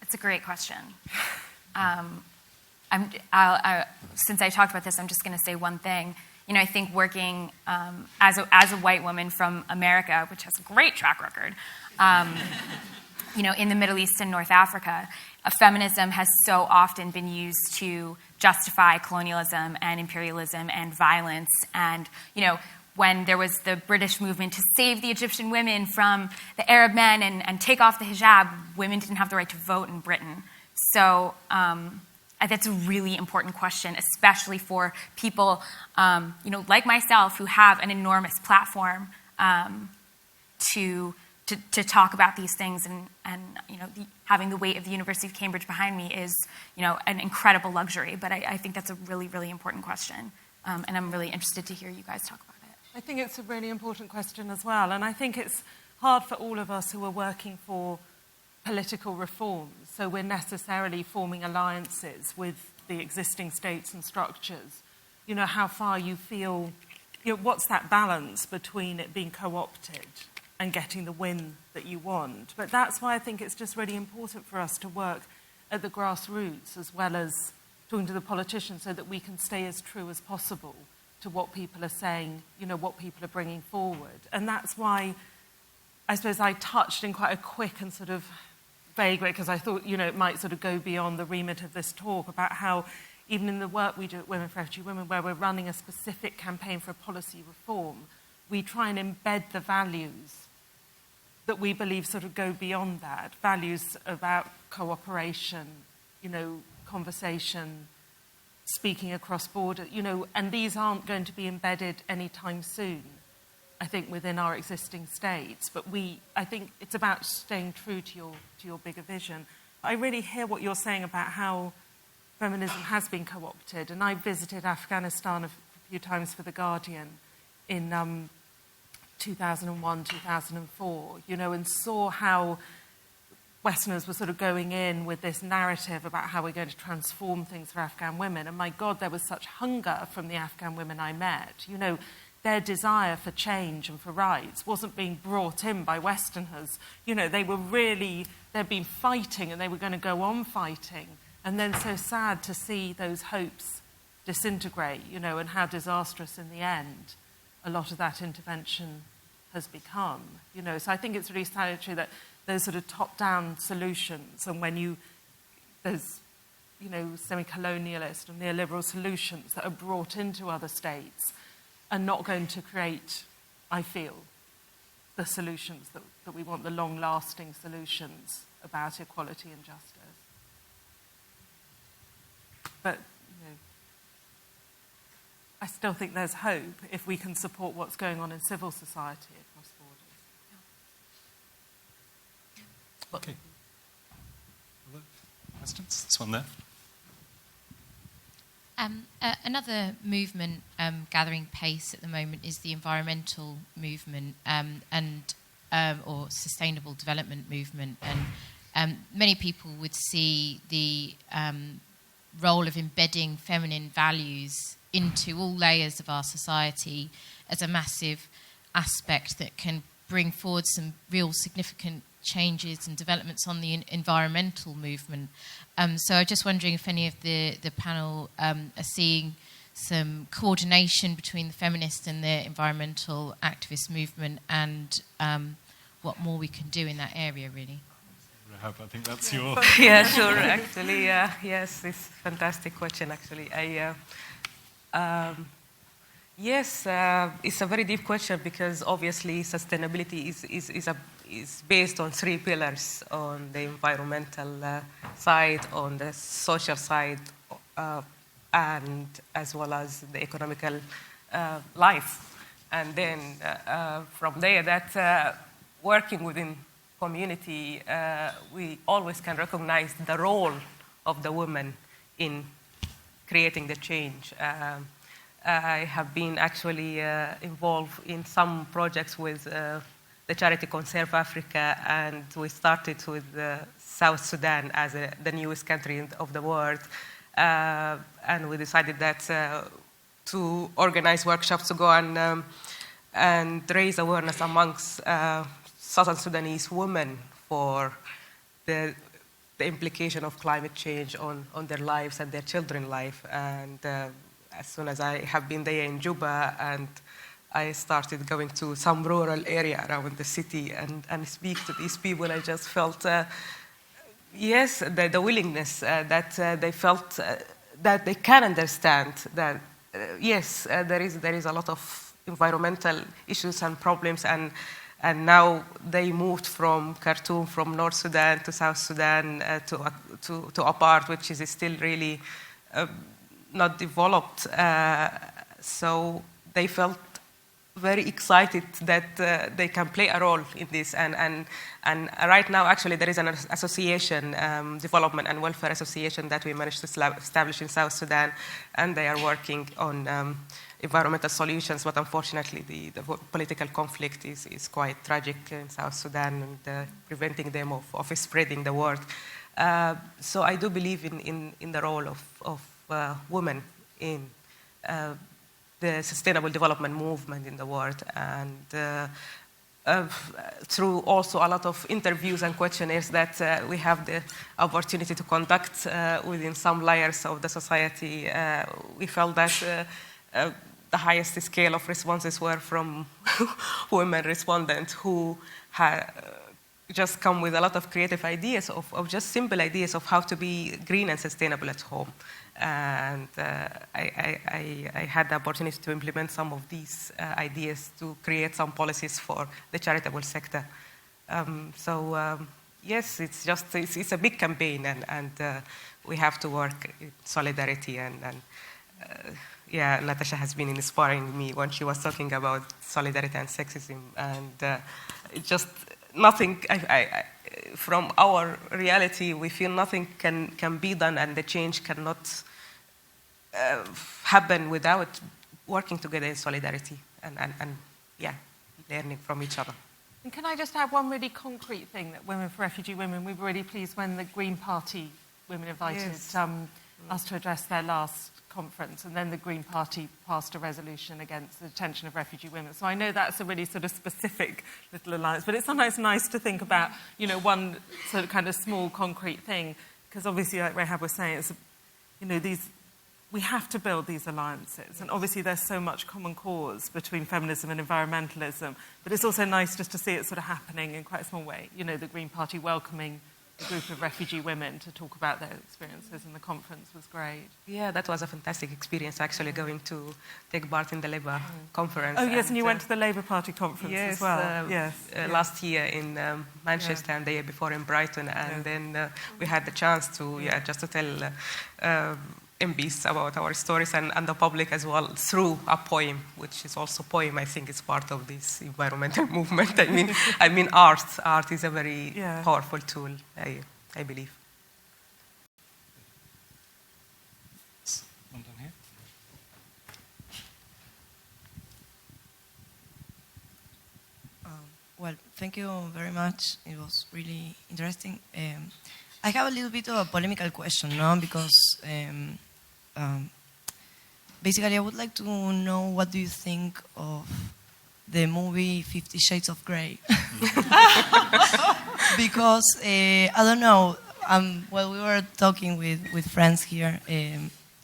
It's a great question. Since I talked about this, I'm just going to say one thing. I think working as a white woman from America, which has a great track record, in the Middle East and North Africa, feminism has so often been used to justify colonialism and imperialism and violence. And, when there was the British movement to save the Egyptian women from the Arab men and take off the hijab, women didn't have the right to vote in Britain. So that's a really important question, especially for people, like myself, who have an enormous platform to talk about these things, and having the weight of the University of Cambridge behind me is, an incredible luxury. But I think that's a really, really important question, and I'm really interested to hear you guys talk about it. I think it's a really important question as well, and I think it's hard for all of us who are working for political reforms. So we're necessarily forming alliances with the existing states and structures. How far you feel, what's that balance between it being co-opted and getting the win that you want? But that's why I think it's just really important for us to work at the grassroots as well as talking to the politicians, so that we can stay as true as possible to what people are saying, what people are bringing forward. And that's why I suppose I touched in quite a quick and sort of vague way, because I thought, it might sort of go beyond the remit of this talk, about how even in the work we do at Women for Refugee Women, where we're running a specific campaign for policy reform, we try and embed the values that we believe sort of go beyond that. Values about cooperation, conversation, speaking across border, and these aren't going to be embedded anytime soon, I think, within our existing states. But I think it's about staying true to your bigger vision. I really hear what you're saying about how feminism has been co-opted. And I visited Afghanistan a few times for The Guardian in 2001, 2004, and saw how Westerners were sort of going in with this narrative about how we're going to transform things for Afghan women. And my God, there was such hunger from the Afghan women I met. Their desire for change and for rights wasn't being brought in by Westerners. They'd been fighting, and they were going to go on fighting. And then so sad to see those hopes disintegrate, and how disastrous in the end a lot of that intervention has become. So I think it's really salutary that those sort of top-down solutions, and when those semi-colonialist and neoliberal solutions that are brought into other states are not going to create, I feel, the solutions that we want, the long-lasting solutions about equality and justice. But, I still think there's hope if we can support what's going on in civil society across borders. Okay. Other questions? This one there. Another movement gathering pace at the moment is the environmental movement or sustainable development movement, and many people would see the role of embedding feminine values into all layers of our society as a massive aspect that can bring forward some real significant changes and developments on the environmental movement. So I'm just wondering if any of the panel are seeing some coordination between the feminist and the environmental activist movement, and what more we can do in that area, really. Rahab, I think that's your... Yeah, sure, actually, yes, it's a fantastic question, actually. Yes, it's a very deep question, because obviously sustainability is based on three pillars: on the environmental side, on the social side, and as well as the economical life. And then from there, that working within community, we always can recognize the role of the woman in creating the change. I have been actually involved in some projects with the charity Conserve Africa, and we started with South Sudan as the newest country of the world. And we decided that to organize workshops to go and raise awareness amongst Southern Sudanese women for the implication of climate change on their lives and their children's life. And as soon as I have been there in Juba, and I started going to some rural area around the city and speak to these people, I just felt, yes, the willingness that they felt that they can understand that, yes, there is a lot of environmental issues and problems, and And now they moved from Khartoum, from North Sudan to South Sudan to a part which is still really not developed. So they felt very excited that they can play a role in this. And right now, actually, there is an association, Development and Welfare Association, that we managed to establish in South Sudan, and they are working on environmental solutions, but unfortunately the political conflict is quite tragic in South Sudan and preventing them of spreading the word. So I do believe in the role of women in the sustainable development movement in the world, and through also a lot of interviews and questionnaires that we have the opportunity to conduct within some layers of the society, we felt that the highest scale of responses were from women respondents who had just come with a lot of creative ideas of just simple ideas of how to be green and sustainable at home. And I had the opportunity to implement some of these ideas to create some policies for the charitable sector. Yes, it's a big campaign, and we have to work in solidarity. Yeah, Natasha has been inspiring me when she was talking about solidarity and sexism, and just nothing. From our reality, we feel nothing can be done, and the change cannot happen without working together in solidarity and learning from each other. And can I just add one really concrete thing that Women for Refugee Women, we were really pleased when the Green Party women invited us to address their last conference, and then the Green Party passed a resolution against the detention of refugee women. So I know that's a really sort of specific little alliance, but it's sometimes nice to think about, one sort of kind of small concrete thing, because obviously, like Rahab was saying, it's, we have to build these alliances, and obviously there's so much common cause between feminism and environmentalism, but it's also nice just to see it sort of happening in quite a small way. The Green Party welcoming a group of refugee women to talk about their experiences, and the conference was great. Yeah, that was a fantastic experience, actually, going to take part in the Labour conference. Oh, yes, and you went to the Labour Party conference as well. Last year in Manchester, and the year before in Brighton, and then we had the chance to, just to tell MPs about our stories and the public as well through a poem, which is also poem, I think, is part of this environmental movement. I mean art. Art is a very powerful tool, I believe. One down here. Well, thank you very much. It was really interesting. I have a little bit of a polemical question, no? Because basically I would like to know, what do you think of the movie 50 Shades of Grey? Because, I don't know, well, we were talking with friends here,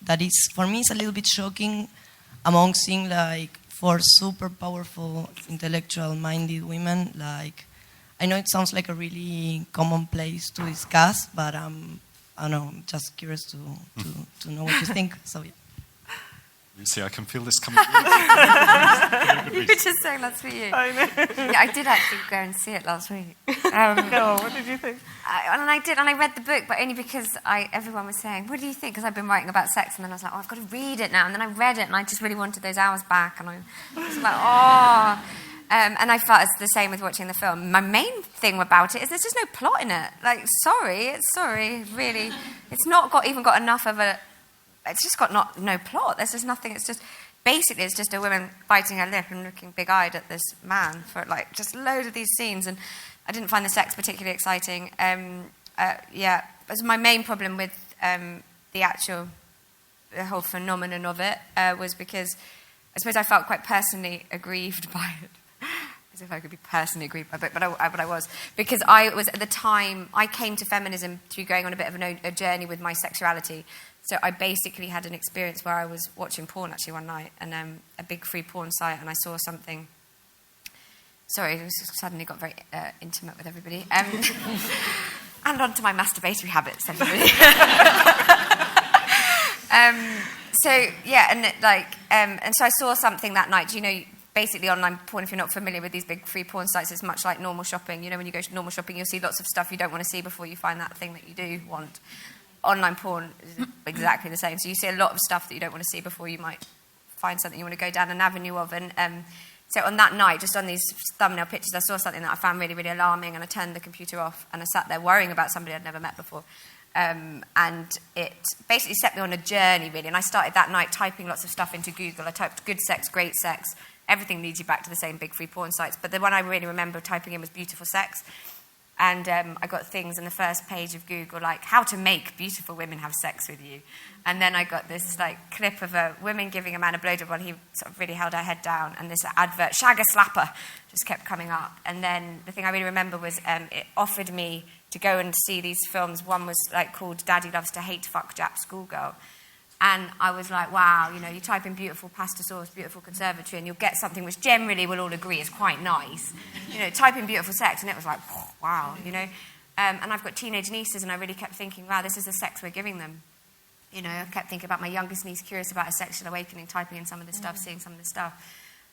that is, for me, it's a little bit shocking among seeing, like, 4 super powerful, intellectual-minded women, like, I know it sounds like a really common place to discuss, but I don't know, I'm just curious to know what you think. So yeah. You see, I can feel this coming. You were just saying that's for you. I know. Yeah, I did actually go and see it last week. What did you think? I read the book, but only because everyone was saying, what do you think? Because I've been writing about sex, and then I was like, oh, I've got to read it now. And then I read it, and I just really wanted those hours back, and I was like, oh. And I felt it's the same with watching the film. My main thing about it is there's just no plot in it. Like, really. It's not even got enough of a... It's just got no plot. There's just nothing. It's just a woman biting her lip and looking big-eyed at this man for, like, just loads of these scenes. And I didn't find the sex particularly exciting. But my main problem with the whole phenomenon of it was because I suppose I felt quite personally aggrieved by it. As if I could be personally aggrieved by a book, but I was. Because I was, at the time, I came to feminism through going on a bit of a journey with my sexuality. So I basically had an experience where I was watching porn, actually, one night, and a big free porn site, and I saw something... Sorry, I suddenly got very intimate with everybody. And onto my masturbatory habits, everybody. And so I saw something that night, basically online porn, if you're not familiar with these big free porn sites, it's much like normal shopping. You know, when you go to normal shopping, you'll see lots of stuff you don't want to see before you find that thing that you do want. Online porn is exactly the same. So you see a lot of stuff that you don't want to see before you might find something you want to go down an avenue of. And so on that night, just on these thumbnail pictures, I saw something that I found really, really alarming, and I turned the computer off, and I sat there worrying about somebody I'd never met before. And it basically set me on a journey, really. And I started that night typing lots of stuff into Google. I typed good sex, great sex. Everything leads you back to the same big free porn sites. But the one I really remember typing in was beautiful sex. And I got things on the first page of Google like how to make beautiful women have sex with you. And then I got this like clip of a woman giving a man a blowjob while he sort of really held her head down. And this advert, Shagger Slapper, just kept coming up. And then the thing I really remember was it offered me to go and see these films. One was like called Daddy Loves to Hate Fuck Jap Schoolgirl. And I was like, wow, you know, you type in beautiful pasta sauce, beautiful conservatory, and you'll get something which generally we'll all agree is quite nice. You know, type in beautiful sex, and it was like, wow, you know. And I've got teenage nieces, and I really kept thinking, wow, this is the sex we're giving them. You know, I kept thinking about my youngest niece, curious about her sexual awakening, typing in some of this stuff, seeing some of this stuff.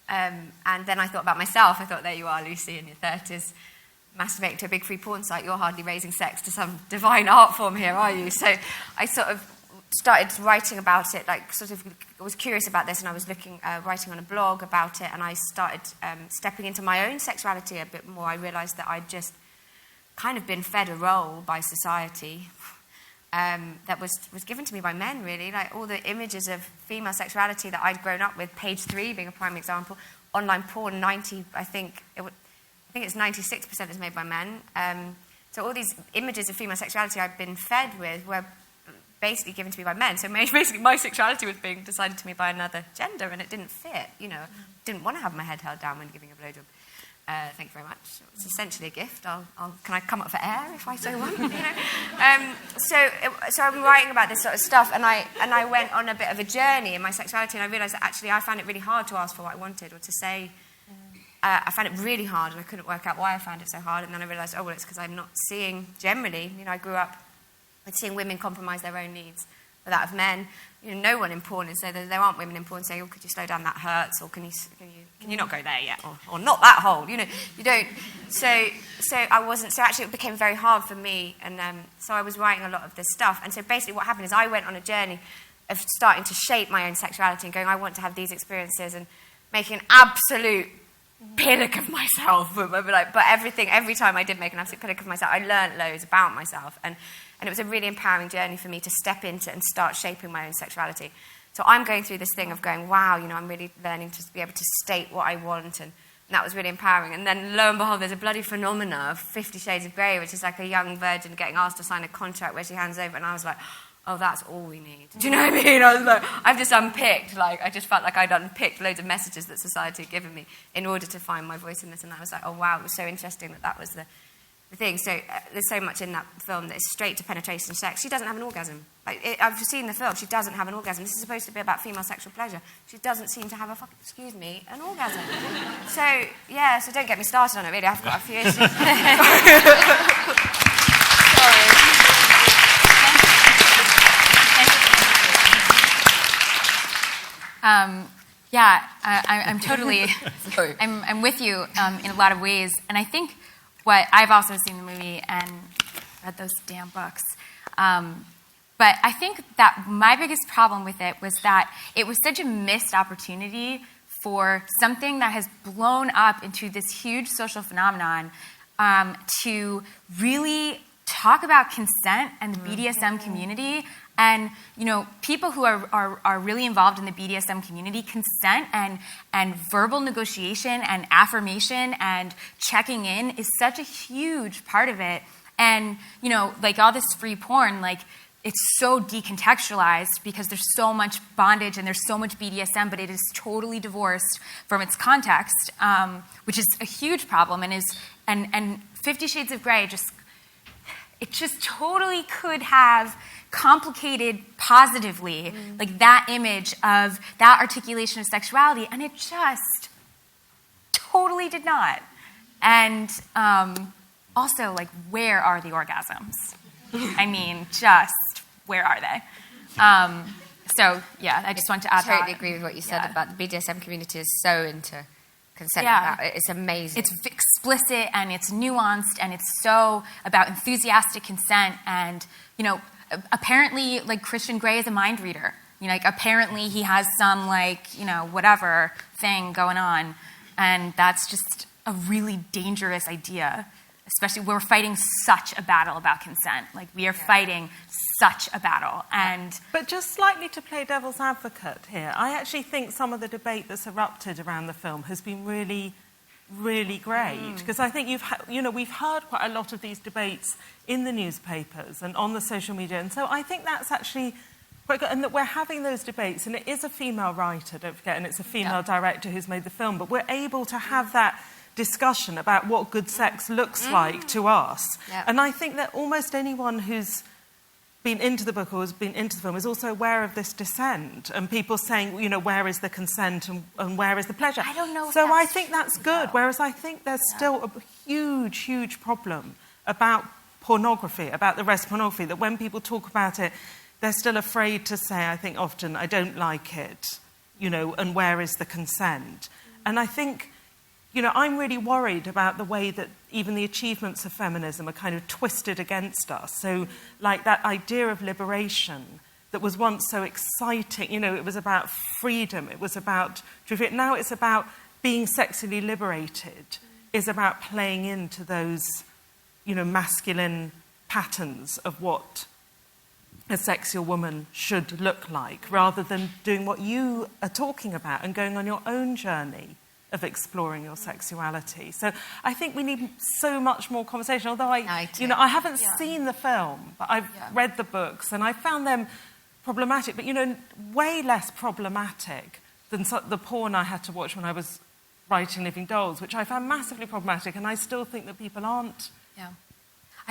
And then I thought about myself. I thought, there you are, Lucy, in your 30s, masturbating to a big free porn site. You're hardly raising sex to some divine art form here, are you? So I sort of started writing about it, like sort of was curious about this, and I was writing on a blog about it, and I started stepping into my own sexuality a bit more. I realised that I'd just kind of been fed a role by society that was given to me by men, really. Like all the images of female sexuality that I'd grown up with, page 3 being a prime example, online porn, I think it's 96% is made by men. So all these images of female sexuality I've been fed with were basically given to me by men. So basically my sexuality was being decided to me by another gender, and it didn't fit, you know. Didn't want to have my head held down when giving a blowjob. Thank you very much. It's essentially a gift. Can I come up for air if I so want? You know? So I'm writing about this sort of stuff, and I went on a bit of a journey in my sexuality, and I realised that actually I found it really hard to ask for what I wanted or to say. I found it really hard, and I couldn't work out why I found it so hard. And then I realised, oh, well, it's because I'm not seeing generally. You know, I grew up with seeing women compromise their own needs for that of men. You know, no one in porn is saying that there aren't women in porn saying, "Oh, could you slow down? That hurts," or "Can you not go there yet?" or "Not that hole." You know, you don't. So I wasn't. So actually, it became very hard for me, and so I was writing a lot of this stuff. And so basically, what happened is I went on a journey of starting to shape my own sexuality and going, I want to have these experiences, and making an absolute pillock of myself. But every time I did make an absolute pillock of myself, I learned loads about myself, and it was a really empowering journey for me to step into and start shaping my own sexuality. So I'm going through this thing of going, wow, you know, I'm really learning to be able to state what I want, and that was really empowering. And then lo and behold, there's a bloody phenomena of 50 Shades of Grey, which is like a young virgin getting asked to sign a contract where she hands over, and I was like, oh, that's all we need. Do you know what I mean? I was like, I've just unpicked, like, I just felt like I'd unpicked loads of messages that society had given me in order to find my voice in this, and I was like, oh, wow, it was so interesting that was the thing. So there's so much in that film that is straight to penetration sex. She doesn't have an orgasm. I've seen the film. She doesn't have an orgasm. This is supposed to be about female sexual pleasure. She doesn't seem to have an orgasm. So, yeah, so don't get me started on it, really. I've got a few issues. I'm totally, I'm with you in a lot of ways. And I think I've also seen the movie and read those damn books. But I think that my biggest problem with it was that it was such a missed opportunity for something that has blown up into this huge social phenomenon to really talk about consent and the BDSM community. And, you know, people who are really involved in the BDSM community, consent and verbal negotiation and affirmation and checking in is such a huge part of it. And, you know, like all this free porn, like, it's so decontextualized because there's so much bondage and there's so much BDSM, but it is totally divorced from its context, which is a huge problem. And 50 Shades of Grey it just totally could have complicated positively, like that image of that articulation of sexuality, and it just totally did not. And also, like, where are the orgasms? I mean, just where are they? So, yeah, I just want to add that. I totally agree with what you said about the BDSM community is so into consent about it. It's amazing. It's explicit and it's nuanced and it's so about enthusiastic consent. And, you know, apparently, like, Christian Grey is a mind reader. You know, like, apparently he has some, like, you know, whatever thing going on. And that's just a really dangerous idea. Especially, we're fighting such a battle about consent. Like, we are fighting such a battle. And but just slightly to play devil's advocate here, I actually think some of the debate that's erupted around the film has been really, really great. Because I think we've heard quite a lot of these debates in the newspapers and on the social media. And so I think that's actually quite good. And that we're having those debates, and it is a female writer, don't forget, and it's a female director who's made the film. But we're able to have that discussion about what good sex looks like to us. Yep. And I think that almost anyone who's been into the book or has been into the film is also aware of this dissent and people saying, you know, where is the consent and where is the pleasure? I don't know. So I think that's good, whereas I think there's still a huge, huge problem about pornography, about the rest of pornography, that when people talk about it, they're still afraid to say, I think often, I don't like it, you know, and where is the consent? And I think, you know, I'm really worried about the way that even the achievements of feminism are kind of twisted against us. So, like that idea of liberation that was once so exciting, you know, it was about freedom, it was about truth. Now it's about being sexually liberated, is about playing into those, you know, masculine patterns of what a sexual woman should look like, rather than doing what you are talking about and going on your own journey of exploring your sexuality. So I think we need so much more conversation. Although I haven't seen the film, but I've read the books and I found them problematic. But, you know, way less problematic than the porn I had to watch when I was writing Living Dolls, which I found massively problematic. And I still think that people aren't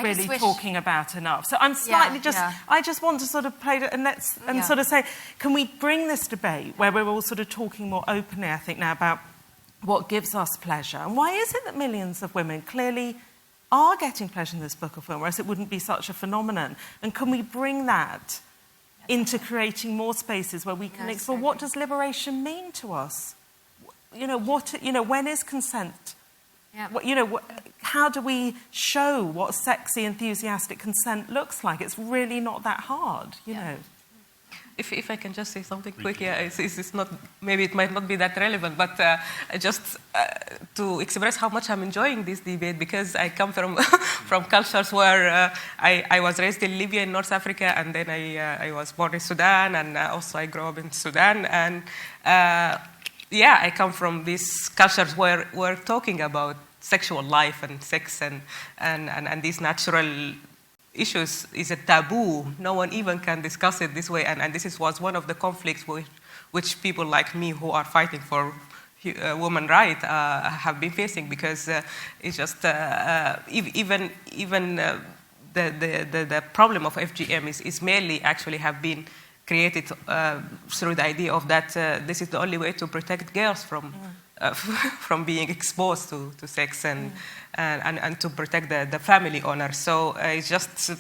really talking about enough. So I'm slightly I just want to sort of play it and sort of say, can we bring this debate where we're all sort of talking more openly, I think, now about what gives us pleasure? And why is it that millions of women clearly are getting pleasure in this book or film, or else it wouldn't be such a phenomenon? And can we bring that into creating more spaces where we can explore what does liberation mean to us? You know, when is consent? Yeah. How do we show what sexy, enthusiastic consent looks like? It's really not that hard, you know. If I can just say something quick, it's not, maybe it might not be that relevant, but just to express how much I'm enjoying this debate, because I come from from cultures where I was raised in Libya in North Africa, and then I was born in Sudan, and also I grew up in Sudan, and I come from these cultures where we're talking about sexual life and sex and these natural issues is a taboo. No one even can discuss it this way. And this was one of the conflicts which people like me who are fighting for women's rights have been facing, because it's just even the problem of FGM is mainly actually have been created through the idea of that this is the only way to protect girls from being exposed to sex and to protect the family honor. So it's just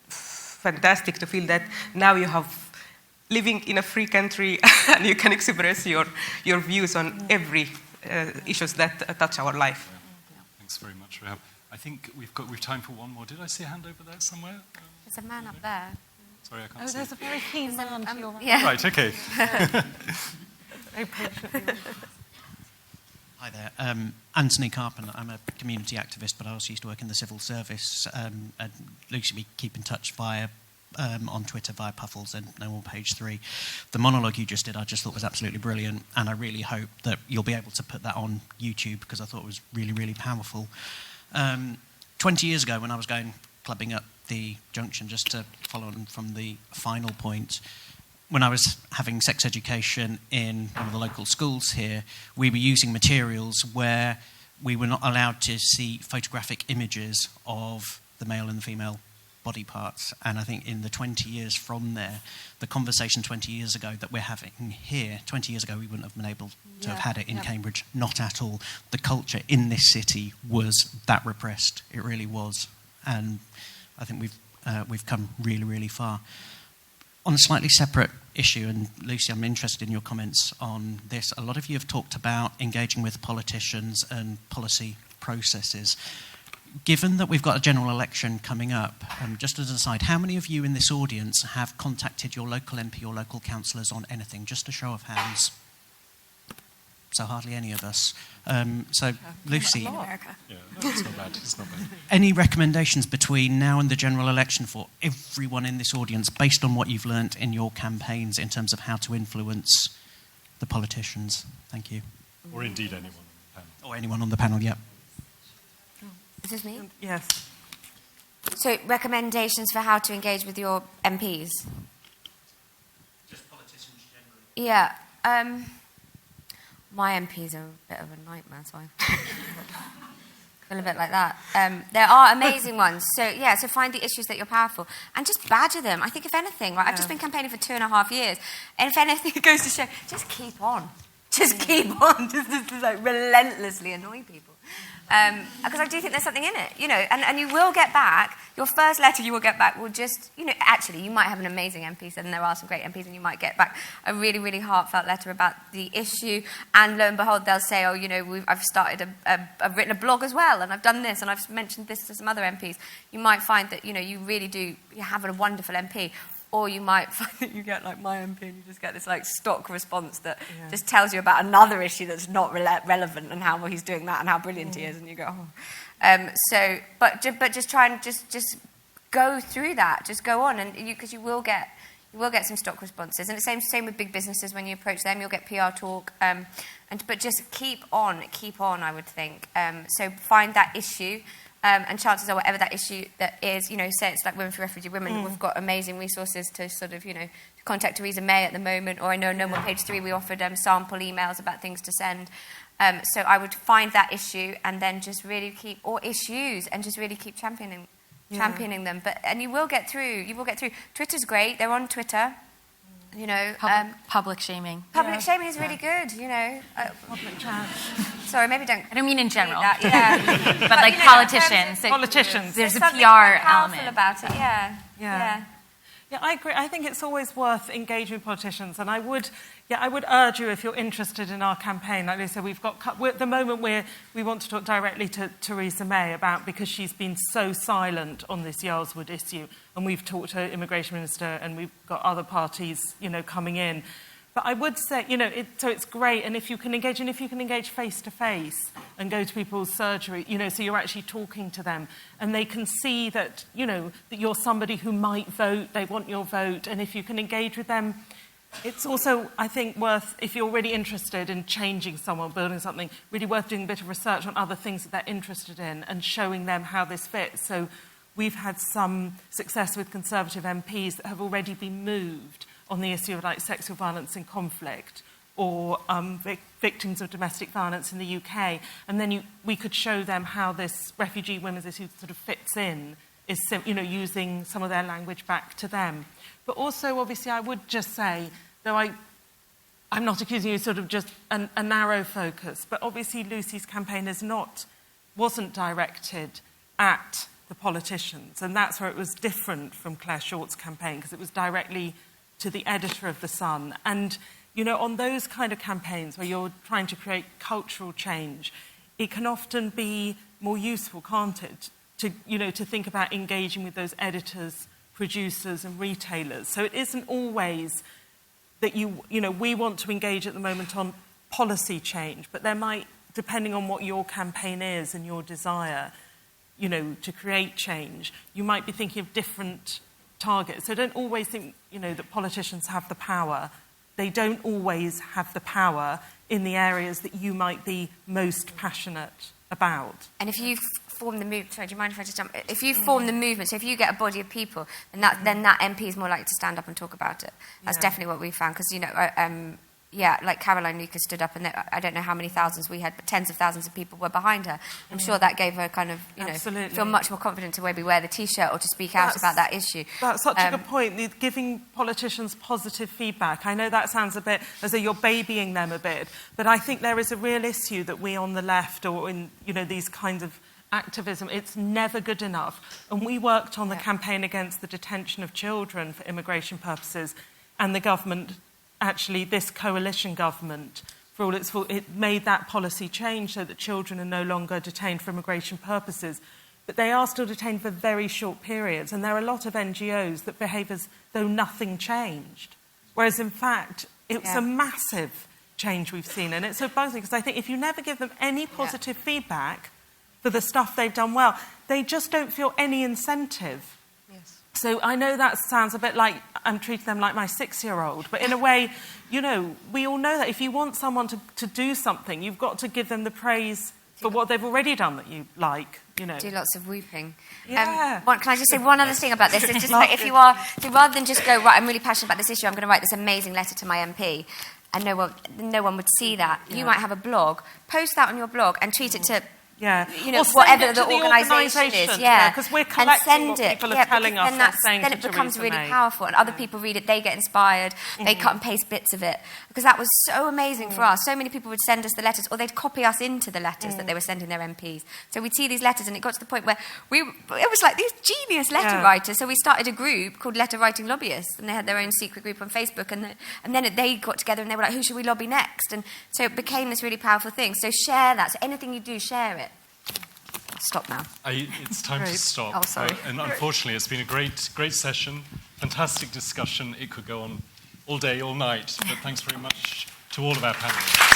fantastic to feel that now you have living in a free country and you can express your views on every issues that touch our life. Yeah. Thanks very much, Rahab. I think we've time for one more. Did I see a hand over there somewhere? There's a man up there. Sorry, I can't see. There's a very keen man to your right. Yeah. Right, okay. Very patiently. Hi there. Anthony Carpenter. I'm a community activist, but I also used to work in the civil service. And Lucy, we keep in touch via on Twitter via Puffles and now on page 3. The monologue you just did, I just thought was absolutely brilliant, and I really hope that you'll be able to put that on YouTube, because I thought it was really, really powerful. 20 years ago, when I was going clubbing up the junction, just to follow on from the final point, when I was having sex education in one of the local schools here, we were using materials where we were not allowed to see photographic images of the male and the female body parts. And I think in the 20 years from there, the conversation 20 years ago that we're having here, 20 years ago we wouldn't have been able to have had it in Cambridge, not at all. The culture in this city was that repressed. It really was. And I think we've come really, really far. On a slightly separate issue, and Lucy, I'm interested in your comments on this. A lot of you have talked about engaging with politicians and policy processes. Given that we've got a general election coming up, just as an aside, how many of you in this audience have contacted your local MP or local councillors on anything? Just a show of hands. So hardly any of us. So, Lucy, Yeah, it's not bad. It's not bad. any recommendations between now and the general election for everyone in this audience, based on what you've learnt in your campaigns in terms of how to influence the politicians? Thank you. Or indeed anyone on the panel. Or anyone on the panel, yeah. Is this me? Yes. So, recommendations for how to engage with your MPs? Just politicians generally. Yeah. My MPs are a bit of a nightmare, so I feel a bit like that. There are amazing ones. So, so find the issues that you're powerful and just badger them. I think, if anything, right, I've just been campaigning for 2.5 years, and if anything, it goes to show, just keep on. Just keep on. Just like relentlessly annoy people. Because I do think there's something in it, and you will get back, your first letter you will get back will just, actually you might have an amazing MP, and there are some great MPs, and you might get back a really, really heartfelt letter about the issue, and lo and behold, they'll say, I've started I've written a blog as well, and I've done this, and I've mentioned this to some other MPs. You might find that, you really do, you have a wonderful MP. Or you might find that you get like my MP and you just get this like stock response that just tells you about another issue that's not relevant and how well he's doing that and how brilliant he is, and you go, but just try and just go through that, just go on, and because you will get some stock responses, and the same with big businesses. When you approach them, you'll get PR talk, but just keep on. I would think so. Find that issue. And chances are, whatever that issue that is, say it's like Women for Refugee Women, we've got amazing resources to sort of, to contact Theresa May at the moment, or I know No More Page 3, we offered sample emails about things to send. So I would find that issue and then just really keep championing them. And you will get through. Twitter's great. They're on Twitter. Public shaming. Public shaming is really good, Public chat. Sorry, maybe don't. I don't mean in general. That, but like politicians. Politicians. There's a something PR powerful element about it. Yeah. Yeah, I agree. I think it's always worth engaging with politicians, and I would urge you, if you're interested in our campaign, like I said, at the moment we want to talk directly to Theresa May because she's been so silent on this Yarlswood issue, and we've talked to her Immigration Minister, and we've got other parties, coming in. But I would say, so it's great, and if you can engage face to face and go to people's surgery, so you're actually talking to them, and they can see that, that you're somebody who might vote, they want your vote, and if you can engage with them, it's also, I think, worth, if you're really interested in changing someone, building something, really worth doing a bit of research on other things that they're interested in and showing them how this fits. So we've had some success with Conservative MPs that have already been moved on the issue of like sexual violence in conflict or victims of domestic violence in the UK. And then we could show them how this refugee women's issue sort of fits in, is using some of their language back to them. But also, obviously, I would just say, though I'm not accusing you sort of just a narrow focus, but obviously Lucy's campaign wasn't directed at the politicians, and that's where it was different from Claire Short's campaign, because it was directly to the editor of The Sun. And, on those kind of campaigns where you're trying to create cultural change, it can often be more useful, can't it, to think about engaging with those editors, producers and retailers. So it isn't always that we want to engage at the moment on policy change, but there might, depending on what your campaign is and your desire, to create change, you might be thinking of different targets. So don't always think, that politicians have the power. They don't always have the power in the areas that you might be most passionate about. And if you form the movement, sorry, do you mind if I just jump? If you form the movement, so if you get a body of people, then that MP is more likely to stand up and talk about it. That's definitely what we found, because, like Caroline Lucas stood up, and I don't know how many thousands we had, but tens of thousands of people were behind her. I'm sure that gave her kind of, feel much more confident to maybe wear the T-shirt or to speak out about that issue. That's such a good point, giving politicians positive feedback. I know that sounds a bit as though you're babying them a bit, but I think there is a real issue that we on the left or in, these kinds of activism, it's never good enough. And we worked on the campaign against the detention of children for immigration purposes, and the government, actually this coalition government, for all its fault, it made that policy change so that children are no longer detained for immigration purposes. But they are still detained for very short periods, and there are a lot of NGOs that behave as though nothing changed. Whereas, in fact, it's a massive change we've seen. And it's so buzzing, because I think if you never give them any positive feedback for the stuff they've done well, they just don't feel any incentive. Yes. So I know that sounds a bit like I'm treating them like my 6-year-old, but in a way, you know, we all know that if you want someone to do something, you've got to give them the praise for what they've already done that you like, you know. Do lots of weeping. Yeah. Can I just say one other thing about this? It's just like, if you are, so rather than just go, right, I'm really passionate about this issue, I'm going to write this amazing letter to my MP, and no one would see that. You might have a blog, post that on your blog, and tweet it to, you know, whatever the organisation is. Because we're collecting what people are telling us and saying then it becomes really powerful, and other people read it, they get inspired, they cut and paste bits of it. Because that was so amazing for us. So many people would send us the letters, or they'd copy us into the letters that they were sending their MPs. So we'd see these letters, and it got to the point where it was like these genius letter writers. So we started a group called Letter Writing Lobbyists, and they had their own secret group on Facebook, and then they got together and they were like, who should we lobby next? And so it became this really powerful thing. So share that. So anything you do, share it. Stop now. It's time to stop. Oh, sorry. And unfortunately, it's been a great session, fantastic discussion. It could go on all day, all night. But thanks very much to all of our panelists.